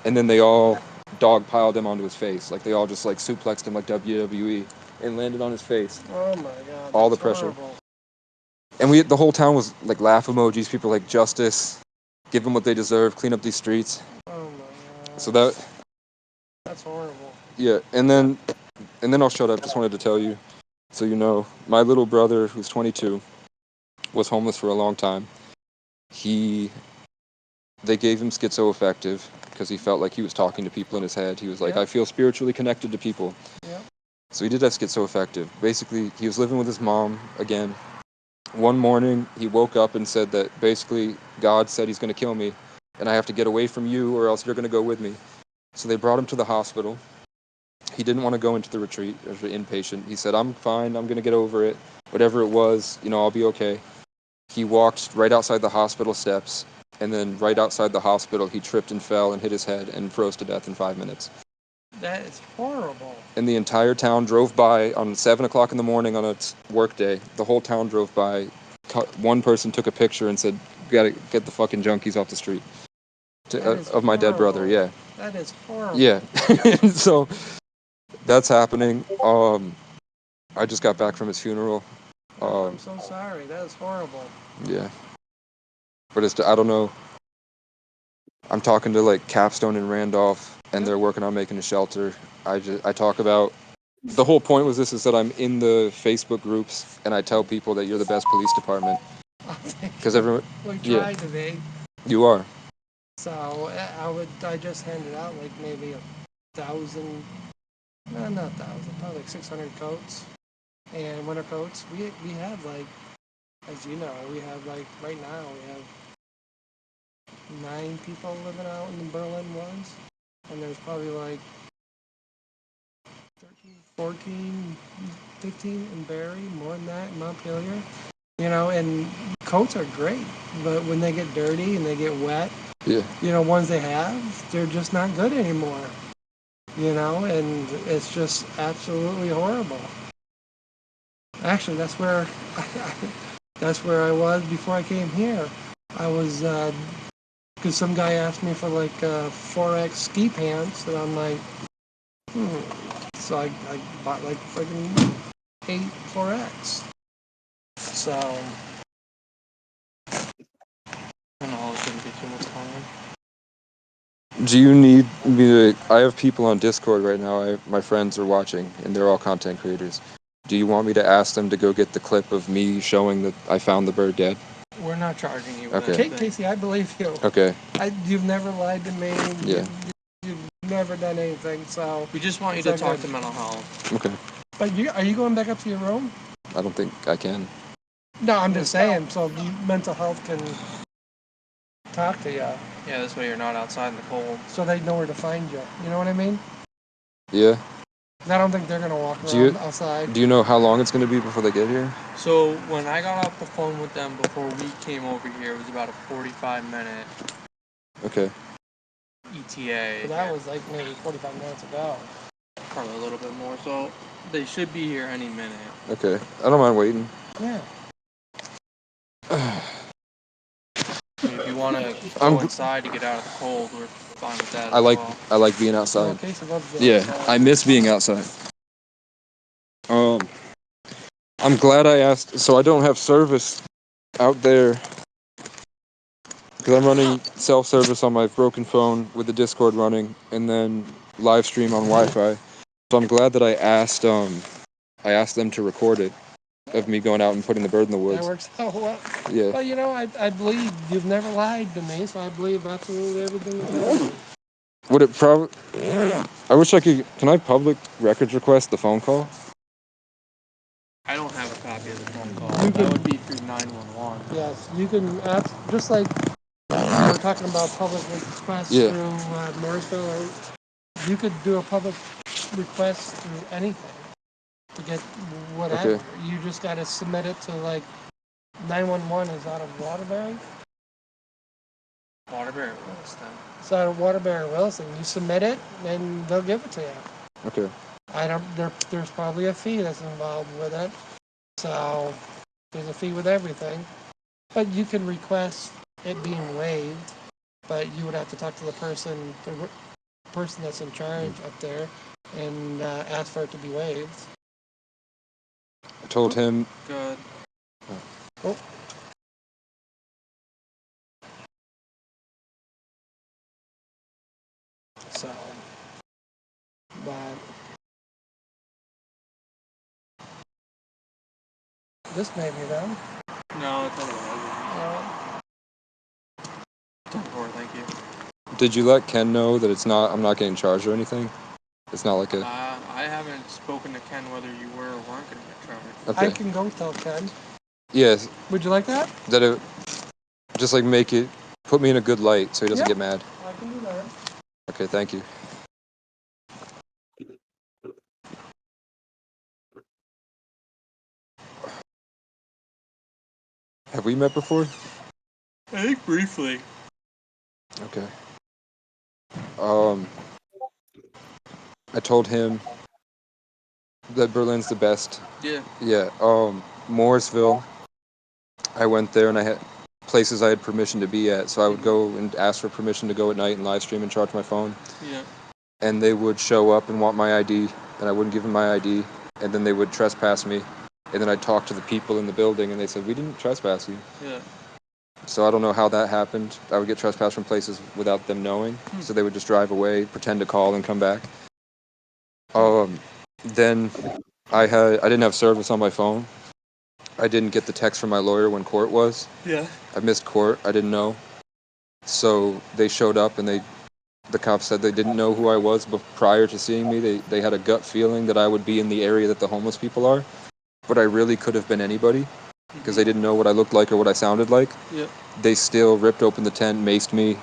and then they all dog piled him onto his face. Like they all just like suplexed him like WWE and landed on his face. Oh my God. All the that's pressure. horrible. And the whole town was like laugh emojis. People like justice, give them what they deserve, clean up these streets. Oh my God. So that's horrible. yeah. And then I'll shut up. Just wanted to tell you, so my little brother who's 22 was homeless for a long time. They gave him schizoaffective because he felt like he was talking to people in his head. He was like, I feel spiritually connected to people. Yeah. So he did have schizoaffective. Basically, he was living with his mom again. One morning, he woke up and said that basically God said he's going to kill me, and I have to get away from you or else you're going to go with me. So they brought him to the hospital. He didn't want to go into the retreat as an inpatient. He said, I'm fine. I'm going to get over it. Whatever it was, I'll be okay. He walked right outside the hospital steps, and then right outside the hospital, he tripped and fell and hit his head and froze to death in 5 minutes. That is horrible. And the entire town drove by on 7 o'clock in the morning on a work day. The whole town drove by. One person took a picture and said, "Gotta get the fucking junkies off the street." Of my dead brother, yeah. That is horrible. Yeah. So that's happening. I just got back from his funeral. I'm so sorry. That is horrible. Yeah. But I don't know. I'm talking to like Capstone and Randolph, and they're working on making a shelter. I talk about the whole point was is that I'm in the Facebook groups and I tell people that you're the best police department because everyone. We tried to be. You are. So I just handed out like maybe 1,000. No, not 1,000. Probably like 600 coats and winter coats. We have like, as you know, we have like right now we have 9 people living out in the Berlin woods, and there's probably like 13, 14, 15 in Barry, more than that in Montpelier. And coats are great, but when they get dirty and they get wet, ones they have, they're just not good anymore. And it's just absolutely horrible. Actually, that's where I was before I came here. I was because some guy asked me for like 4X ski pants, and I'm like, So I bought like freaking 8 4X. So I don't know, it shouldn't be too much time. Do you need me to? I have people on Discord right now. My friends are watching, and they're all content creators. Do you want me to ask them to go get the clip of me showing that I found the bird dead? where we're not charging you with Okay. anything. Casey, I believe you. Okay. You've never lied to me. Yeah. You've never done anything, so. We just want you It's to all talk good. to mental health. Okay. But are you going back up to your room? I don't think I can. No, I'm just saying, so mental health can talk to you, Yeah, this way you're not outside in the cold. so they know where to find you. You know what I mean? Yeah. I don't think they're gonna walk Do you- around outside. Do you know how long it's going to be before they get here? So when I got off the phone with them before we came over here, it was about a 45-minute Okay. ETA. But that was like maybe 45 minutes ago. Probably a little bit more. So they should be here any minute. Okay. I don't mind waiting. Yeah. I mean, if you want to I'm go gl- inside to get out of the cold, we're fine with that I as like well. I like being Well, outside. Casey loves the Yeah, outside. I miss being outside. I'm glad I asked. So I don't have service out there because I'm running self-service on my broken phone with the Discord running, and then live stream on Wi-Fi. So I'm glad that I asked them to record it of me going out and putting the bird in the That woods. works out well. Yeah. But you know, I believe you've never lied to me, so I believe absolutely everything you tell me. Would it probably? I wish I could. Can I public records request the phone call? I don't have a copy of the phone call. You That can- would be through 911. Yes, you can ask, just like we're talking about public requests Yeah. through Morrisville, or you could do a public request through anything to get whatever. Okay. You just got to submit it to like 911 is out of Waterbury. Waterbury Williston. It's out of Waterbury Wilson. You submit it, and they'll give it to you. Okay. I don't. There's probably a fee that's involved with it, so there's a fee with everything. But you can request it being waived, but you would have to talk to the person that's in charge up there, and ask for it to be waived. I told him. Good. Oh. So, but this may be them. No, it's over. Uh, Thank you. Did you let Ken know that it's not? I'm not getting charged or anything. It's not like a. I haven't spoken to Ken whether you were or weren't going to get charged. Okay. I can go tell Ken. Yes. Would you like that? That it. Just like make it. Put me in a good light so he doesn't Yep. get mad. I can do that. Okay. Thank you. Have we met before? I think briefly. Okay. I told him that Berlin's the best. Yeah. Yeah. Morrisville. I went there and I had places I had permission to be at, so I would go and ask for permission to go at night and live stream and charge my phone. Yeah. And they would show up and want my ID, and I wouldn't give them my ID, and then they would trespass me. And then I'd talk to the people in the building, and they said, we didn't trespass you. Yeah. So I don't know how that happened. I would get trespassed from places without them knowing. So they would just drive away, pretend to call, and come back. Then I didn't have service on my phone. I didn't get the text from my lawyer when court was. Yeah. I missed court. I didn't know. So they showed up, and the cops said they didn't know who I was, but prior to seeing me, they had a gut feeling that I would be in the area that the homeless people are. But I really could have been anybody because they didn't know what I looked like or what I sounded like. Yeah. They still ripped open the tent, maced me,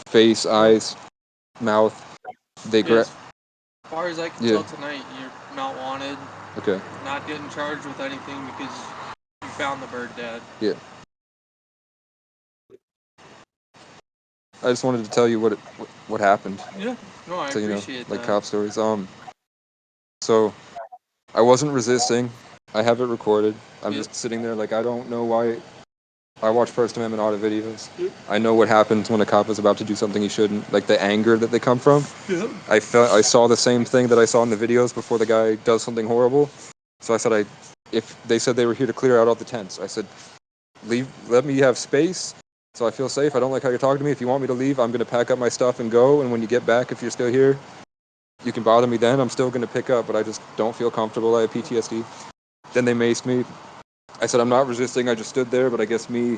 face, eyes, mouth. They Yes. As far as I can Yeah. tell tonight, you're not wanted, Okay. not getting charged with anything because you found the bird dead. Yeah. I just wanted to tell you what happened. Yeah. No, I So, appreciate like that. cop stories. So I wasn't resisting. I have it recorded. I'm Yeah. just sitting there like I don't know why. I watch First Amendment audit videos. I know what happens when a cop is about to do something he shouldn't. Like the anger that they come from. Yeah. I saw the same thing that I saw in the videos before the guy does something horrible. So I said if they said they were here to clear out all the tents, I said let me have space so I feel safe. I don't like how you're talking to me. If you want me to leave, I'm going to pack up my stuff and go. And when you get back, if you're still here, you can bother me then. I'm still going to pick up, but I just don't feel comfortable. I have PTSD. Then they maced me. I said, I'm not resisting. I just stood there, but I guess me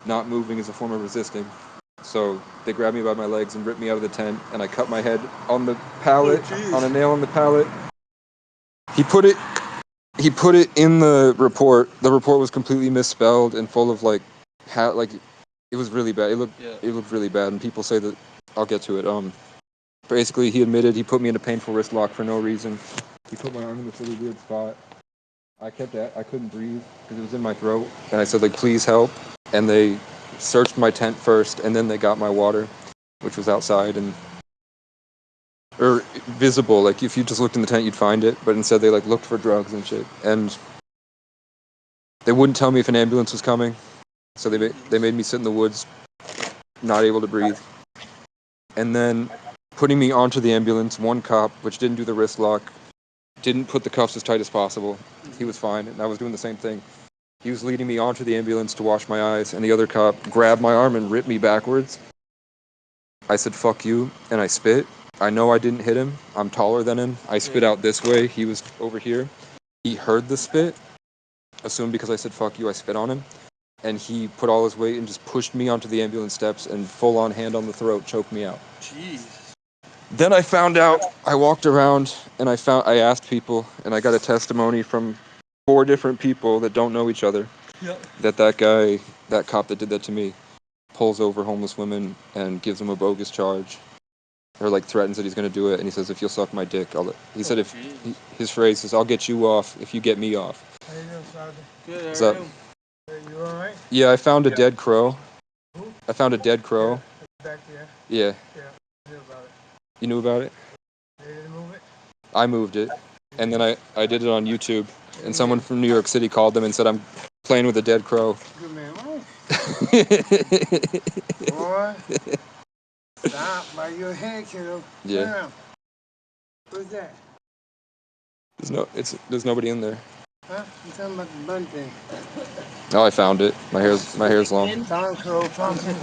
not moving is a form of resisting. So they grabbed me by my legs and ripped me out of the tent, and I cut my head on the pallet, on a nail on the pallet. He put it in the report. The report was completely misspelled and full of like it was really bad. It looked really bad, and people say that I'll get to it. Basically, he admitted he put me in a painful wrist lock for no reason. He put my arm in this really weird spot. I couldn't breathe because it was in my throat, and I said like, please help. And they searched my tent first, and then they got my water, which was outside or visible. Like if you just looked in the tent, you'd find it, but instead they like looked for drugs and shit. And they wouldn't tell me if an ambulance was coming, so they made me sit in the woods, not able to breathe. And then putting me onto the ambulance, one cop, which didn't do the wrist lock, didn't put the cuffs as tight as possible. He was fine, and I was doing the same thing. He was leading me onto the ambulance to wash my eyes, and the other cop grabbed my arm and ripped me backwards. I said, fuck you, and I spit. I know I didn't hit him. I'm taller than him. I spit out this way. He was over here. He heard the spit, assumed because I said fuck you, I spit on him, and he put all his weight and just pushed me onto the ambulance steps and full-on hand on the throat choked me out. Jeez. Then I found out, I walked around, and I asked people, and I got a testimony from 4 different people that don't know each other, that cop that did that to me pulls over homeless women and gives them a bogus charge, or like threatens that he's going to do it, and he says, if you'll suck my dick, he said his phrase is, I'll get you off if you get me off. How you doing, Sergeant? Good. What's How up? are you? You alright? Yeah, I found a dead crow. I found a dead crow. Back there? Yeah. Yeah. I knew about it. You knew about it? They didn't move it? I moved it. And then I did it on YouTube. And someone from New York City called them and said, I'm playing with a dead crow. Good man. Boy. Stop by your head, kiddo. Yeah. Turn around. What's that? There's nobody in there. Huh? I'm talking about the bun thing. Oh, I found it. My hair's long. Tom Crow, Thompson.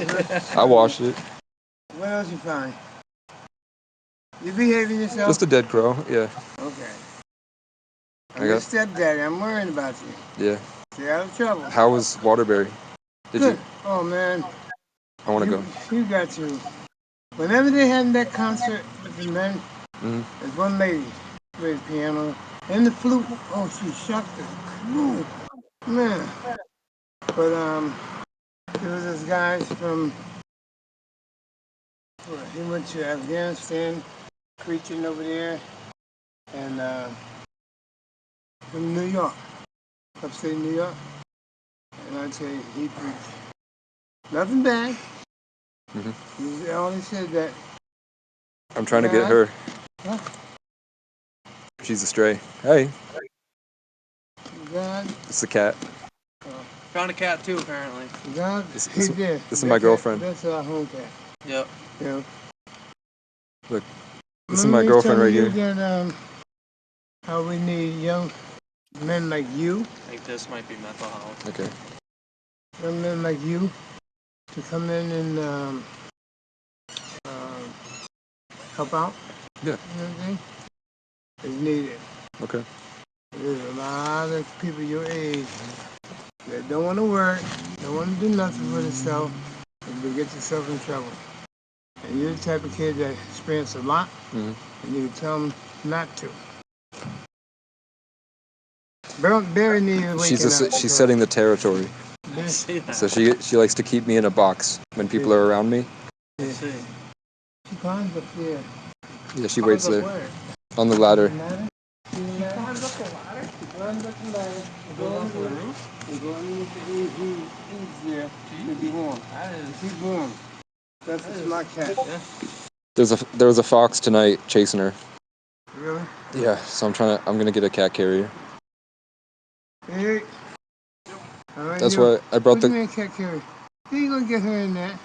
I washed it. What else you find? You behaving yourself? Just a dead crow, yeah. Okay. I'm your stepdaddy. I'm worried about you. Yeah. Stay out of trouble. How was Waterbury? Good. Oh, man. I want to go. You got to. Whenever they had that concert with the men, there's one lady played piano and the flute. Oh, she shocked the crew, man. But there was this guy from. He went to Afghanistan, preaching over there, and from New York, upstate New York. And I tell you, he preached nothing bad. He only said that. I'm trying to get her. Huh? She's a stray. Hey. God. It's a cat. Found a cat too, apparently. God, This did. is my girlfriend. That's our home cat. Yep. Yeah. Look, this is my girlfriend right here. That, how we need young men like you. I think this might be mental health. Okay. Young men like you to come in and help out. Yeah. You know what I'm saying? It's needed. Okay. There's a lot of people your age that don't want to work, don't want to do nothing for themselves, and they get themselves in trouble. And you're the type of kid that experience a lot, and you tell them not to. Barry needs waking up. She's setting the territory. So she likes to keep me in a box when people are around me. Yeah. She climbs up there. Yeah, she waits there on the ladder. She climbs up the ladder? She climbs up the ladder. She goes on the roof. She goes underneath the eaves there to be warm. She's warm. That's a smart cat. There was a fox tonight chasing her. Really? Yeah, so I'm gonna get a cat carrier. Hey. That's why I brought the cat carrier. You ain't gonna get her in that.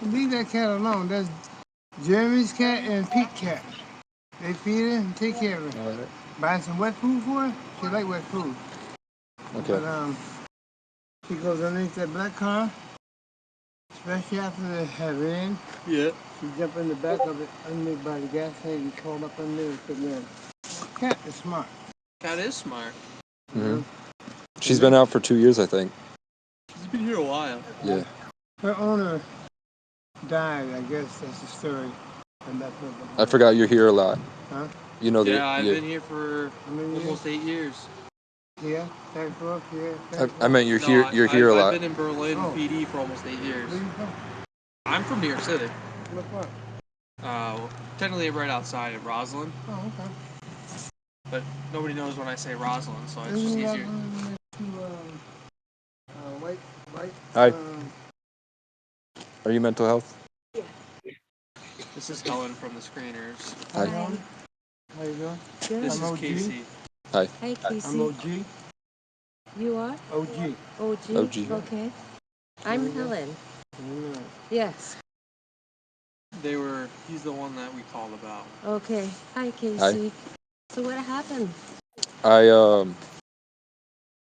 Leave that cat alone. That's Jeremy's cat and Pete's cat. They feed her and take care of her. All right. Buy some wet food for her. She like wet food. Okay. But she goes underneath that black car, especially after they have it in. Yeah. She jump in the back of it underneath by the gas tank and crawl up underneath and put it in. Cat is smart. Cat is smart. She's been out for 2 years, I think. She's a been here a while. Yeah. Her owner died, I guess that's the story. And that's what I forgot you're here a lot. Huh? You know Yeah, that. I've Yeah. been here for almost 8 years. Yeah, thanks for I meant you're No, here. You're here a I've lot. been in Berlin Oh. PD for almost 8 years. Where you from? I'm from New York City. Look what? Technically right outside of Roslyn, Oh, okay. but nobody knows when I say Roslyn, so it's just Isn't easier. Roslyn to, white, Hi. um, Are you mental health? This is Helen from the screeners. Hi. How you doing? This I'm is OG. Casey. Hi. Hi, I'm Casey. OG. You are? OG. OG? OG. Okay. I'm Helen. Mm. Yes. He's the one that we called about. Okay. Hi, Casey. So what happened? I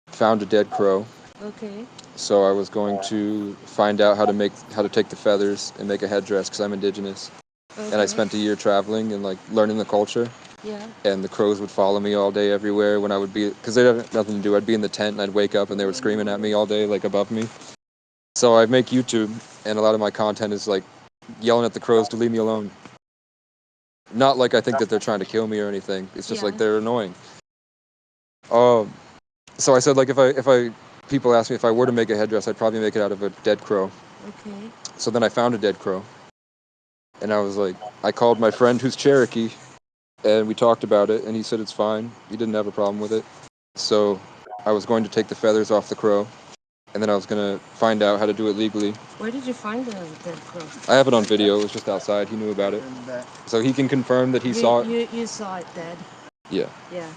found a dead crow, Okay. so I was going to find out how to take the feathers and make a headdress because I'm indigenous. Okay. And I spent a year traveling and like learning the culture. Yeah. And the crows would follow me all day everywhere when I would be, because they had nothing to do. I'd be in the tent and I'd wake up and they were screaming at me all day, like above me. So I make YouTube, and a lot of my content is like yelling at the crows to leave me alone. Not like I think that they're trying to kill me or anything. It's just like Yeah. they're annoying. So I said, like, people ask me if I were to make a headdress, I'd probably make it out of a dead crow. Okay. So then I found a dead crow, and I was like, I called my friend who's Cherokee, and we talked about it, and he said it's fine. He didn't have a problem with it. So I was going to take the feathers off the crow, and then I was going to find out how to do it legally. Where did you find the dead crow? I have it on video. It was just outside. He knew about it. So he can confirm that he saw it. You saw it dead? Yeah. Yeah.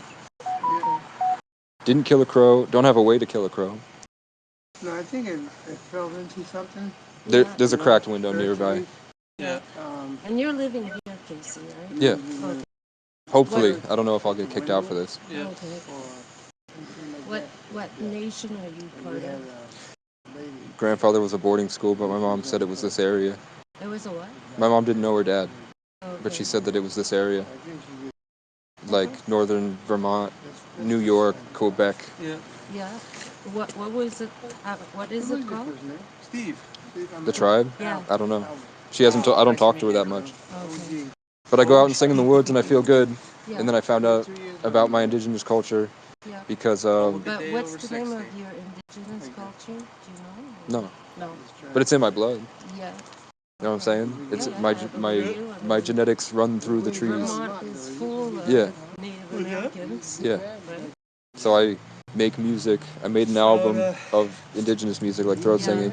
Okay. Didn't kill a crow. Don't have a way to kill a crow. No, I think it fell into something. There's a cracked window nearby. Yeah. And you're living here, Casey, right? Yeah. Okay. Hopefully. I don't know if I'll get kicked out for this. Yeah. Okay. What nation are you part of? Grandfather was a boarding school, but my mom said it was this area. It was a what? My mom didn't know her dad, Okay. but she said that it was this area. Like northern Vermont, New York, Quebec. Yeah. Yeah. What was it? What is it called? Steve. The tribe? Yeah. I don't know. She hasn't. I don't talk to her that much. Okay. But I go out and sing in the woods, and I feel good. Yeah. And then I found out about my indigenous culture Yeah. because But what's the name of your indigenous culture? Do you know? no, No. but it's in my blood. Yeah. You know what I'm saying? It's Yeah, my I believe you. I my mean, genetics run through the trees. Vermont is full of Yeah. Native Americans. Yeah. Right? So I make music. I made an album of indigenous music, like throat Yeah. singing.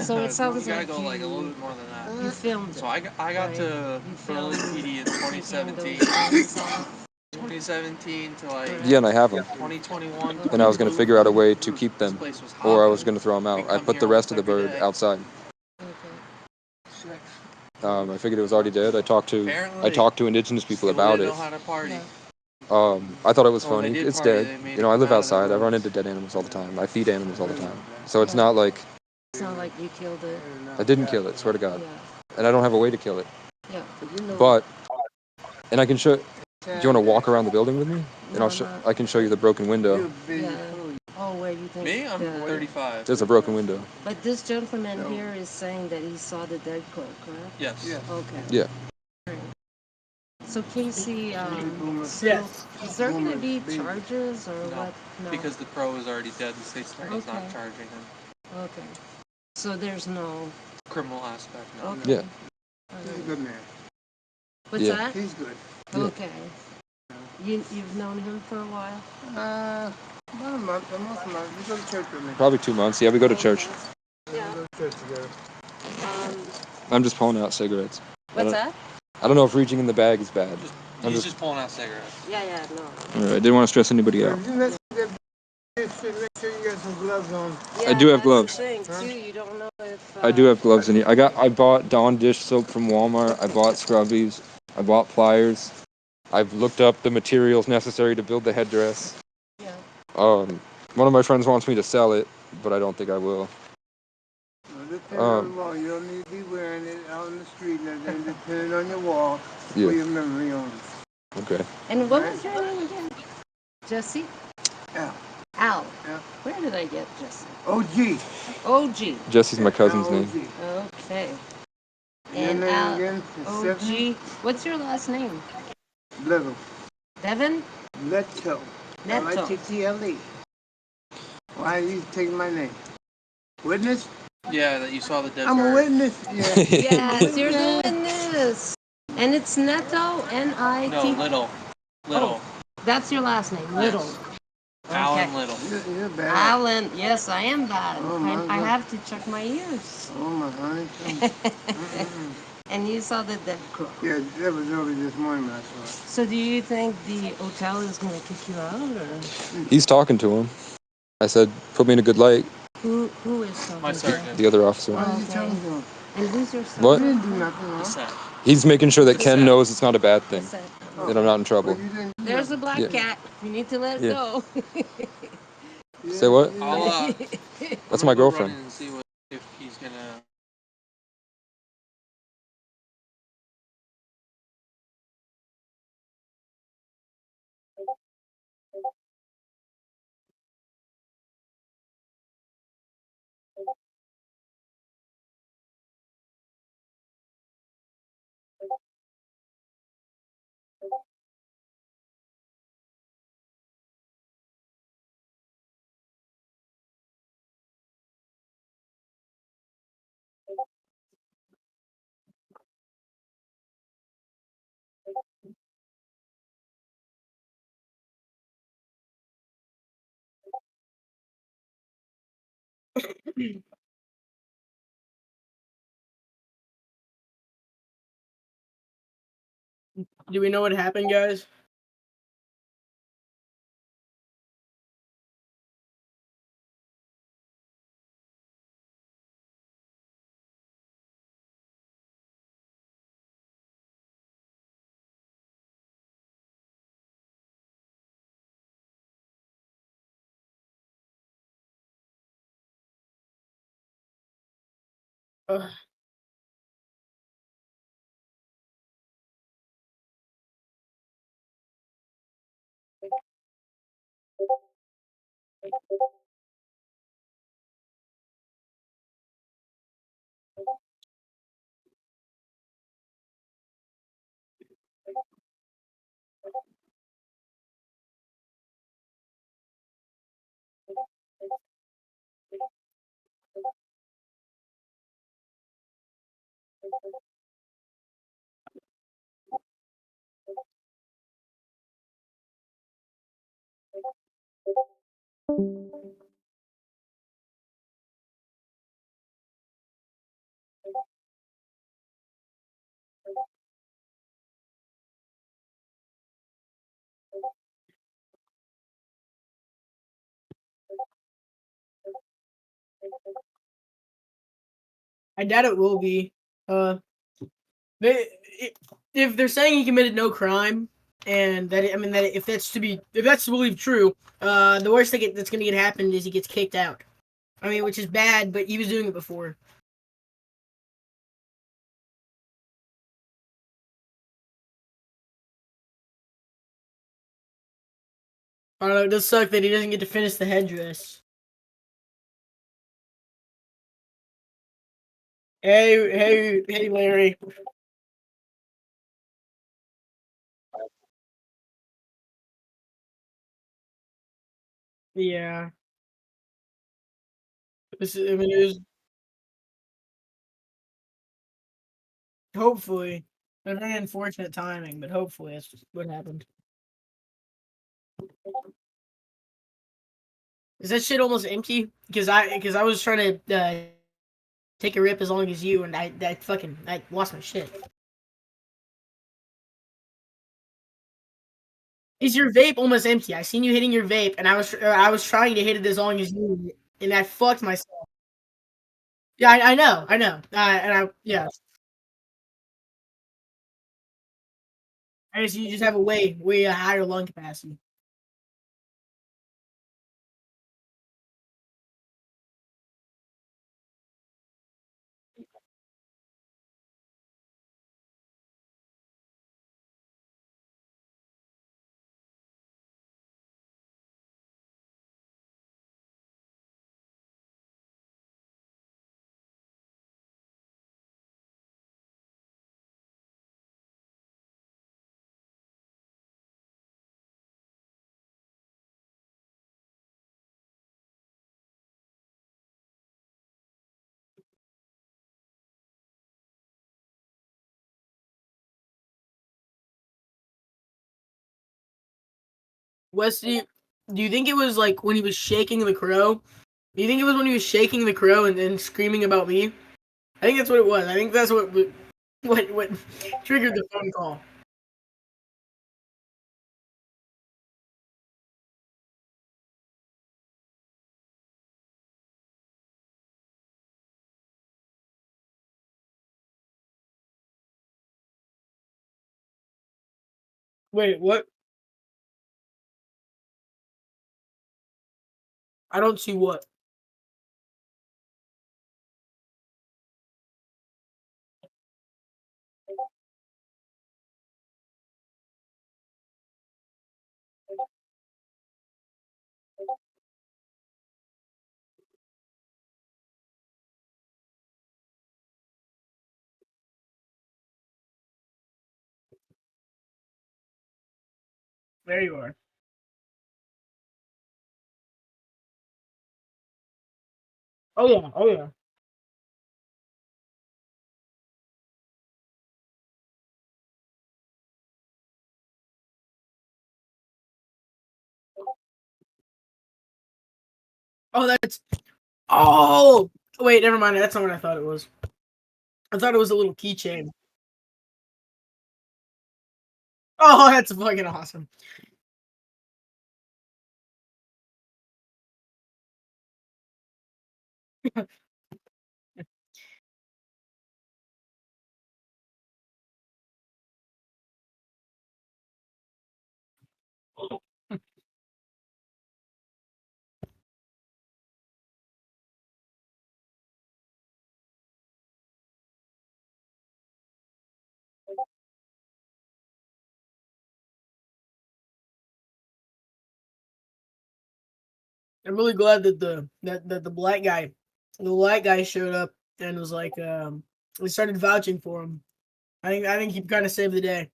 So it sounds You gotta like go like a little bit more than that. you filmed it. So I got to You Berlin filmed PD in taking 2017. those things off. 2017 to like Yeah, and I have them. 2021. And I was going to figure out a way to keep This them, place was or I hopping. was going to throw them out. We I come put the here rest of the almost every bird day. outside. Okay. I figured it was already dead. I talked Apparently, to indigenous people still about didn't it. know how to party. Yeah. I thought it was Oh, when funny. they did It's party, dead. they made You know, I it live come out of outside. I their run rooms. into dead animals all the time. I feed animals all the time. So it's Yeah. not like It's not like you killed it. I didn't kill it. Swear to God. Yeah. And I don't have a way to kill it. Yeah. But and I can show. Do you want to walk around the building with me? And No, I can show you the broken window. Yeah. Oh, where you think? Me? I'm 35. There's a broken window. But this gentleman here is saying that he saw the dead crow, correct? Yes. Okay. Yeah. So Casey, so Yes. is there going to be charges or No, what? No. because the crow is already dead. The state's attorney's Okay. not charging him. Okay. So there's no. Criminal aspect, no. Okay. Yeah. All He's a right. good man. What's Yeah. that? He's good. Yeah. Okay. You've known him for a while? About a month, almost a month. We go to church with me. Probably 2 months. Yeah, we go to church. Yeah. We go to church together. I'm just pulling out cigarettes. What's that? I don't know if reaching in the bag is bad. He's just pulling out cigarettes. Yeah, no. All right, I didn't want to stress anybody out. If you mess with that shit, make sure you got some gloves on. Yeah, I do have that's gloves. The thing too. You don't know if. I do have gloves in here. I bought Dawn dish soap from Walmart. I bought scrubbies. I bought pliers. I've looked up the materials necessary to build the headdress. Yeah. One of my friends wants me to sell it, but I don't think I will. Depending on the wall, you don't need to be wearing it out in the street. And then depending on your wall, Yeah. put your memory on it. Okay. And what was your name again? Jesse? Yeah. Al. Yeah. Where did I get Jesse? OG. OG. Jesse's my cousin's name. Okay. Your And name Al. again is Stephanie? OG. What's your last name? Little. Devin? Leto. Neto. L-I-T-T-L-E. Why are you taking my name? Witness? Yeah, that you saw the dead I'm a bird. witness. Yeah. Yes, you're the Witness. witness. And it's Neto, N-I-T. No, Little. Little. That's your last name, Little. Yes. Okay. Alan Little. You're bad. Alan, yes, I am bad. Oh, my I God. have to check my ears. Oh, my honey. And you saw the dead crook. Yeah, that was early this morning when I saw it. So do you think the hotel is going to kick you out, or He's talking to him. I said, put me in a good light. who is talking? My to sergeant. The other officer. Why did you Okay. tell me to? And who's your What? You sergeant? didn't do nothing He wrong. said. He's making sure that He Ken said. knows it's not a bad thing. He said, Oh. That I'm not in But trouble. you didn't do there's a nothing. black Yeah. cat. You need to let it Yeah. go. You Say what? didn't- I'll That's I'm my gonna go girlfriend. run in and see if he's gonna. Do we know what happened, guys? Ugh. I doubt it will be. They, if they're saying he committed no crime, and that I mean that if that's to believe true, the worst thing that's going to get happened is he gets kicked out. I mean, which is bad, but he was doing it before. I don't know. It does suck that he doesn't get to finish the headdress. Hey, Larry. Yeah. I mean, it was hopefully a very unfortunate timing, but hopefully that's what happened. Is that shit almost empty? Because I was trying to take a rip as long as you, and I lost my shit. Is your vape almost empty? I seen you hitting your vape, and I was trying to hit it as long as you, and I fucked myself. Yeah, I know. And yeah. I guess you just have a way higher lung capacity. Westy, do you think it was like when he was shaking the crow? Do you think it was when he was shaking the crow and then screaming about me? I think that's what it was. I think that's what triggered the phone call. Wait, what? I don't see what. There you are. Oh yeah, oh yeah. Oh, that's. Oh, wait, never mind. That's not what I thought it was. I thought it was a little keychain. Oh, that's fucking awesome. I'm really glad that the black guy showed up and was like, we started vouching for him. I think he kind of saved the day.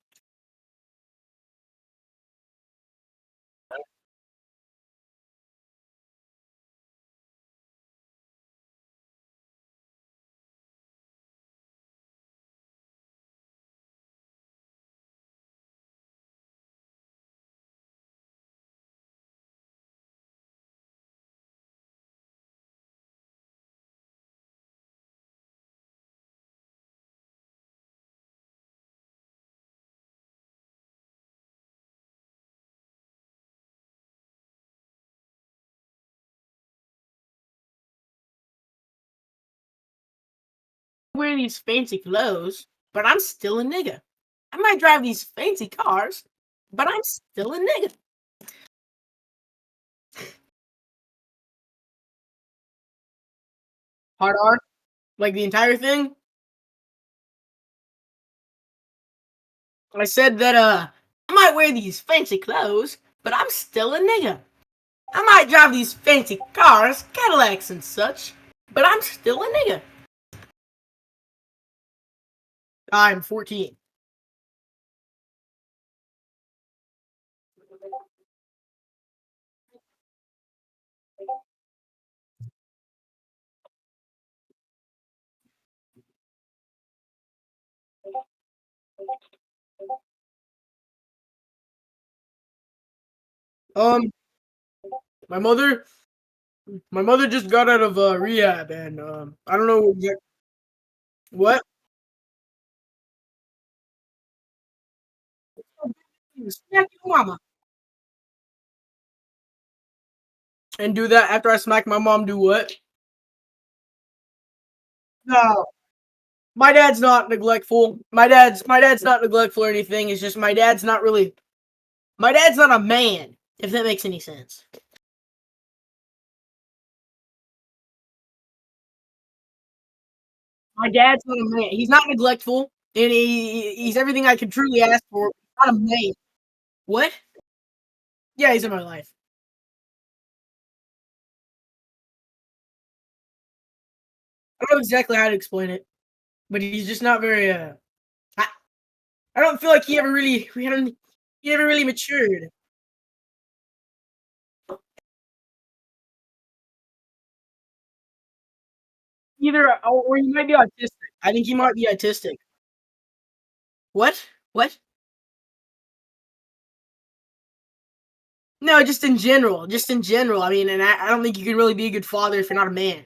Wear these fancy clothes, but I'm still a nigga. I might drive these fancy cars, but I'm still a nigga. Hard R, like the entire thing. I said that I might wear these fancy clothes, but I'm still a nigga. I might drive these fancy cars, Cadillacs and such, but I'm still a nigga. I'm 14. Um, my mother, my mother just got out of rehab, and I don't know what. Smack your mama. And do that after I smack my mom. Do what? No, my dad's not neglectful. My dad's not neglectful or anything. It's just my dad's not really. My dad's not a man. If that makes any sense. My dad's not a man. He's not neglectful, and he's everything I could truly ask for. Not a man. What? Yeah, he's in my life. I don't know exactly how to explain it, but he's just not very. I, I don't feel like he ever really matured. Either or he might be autistic. I think he might be autistic. What? What? No, just in general. Just in general. I mean, and I don't think you can really be a good father if you're not a man.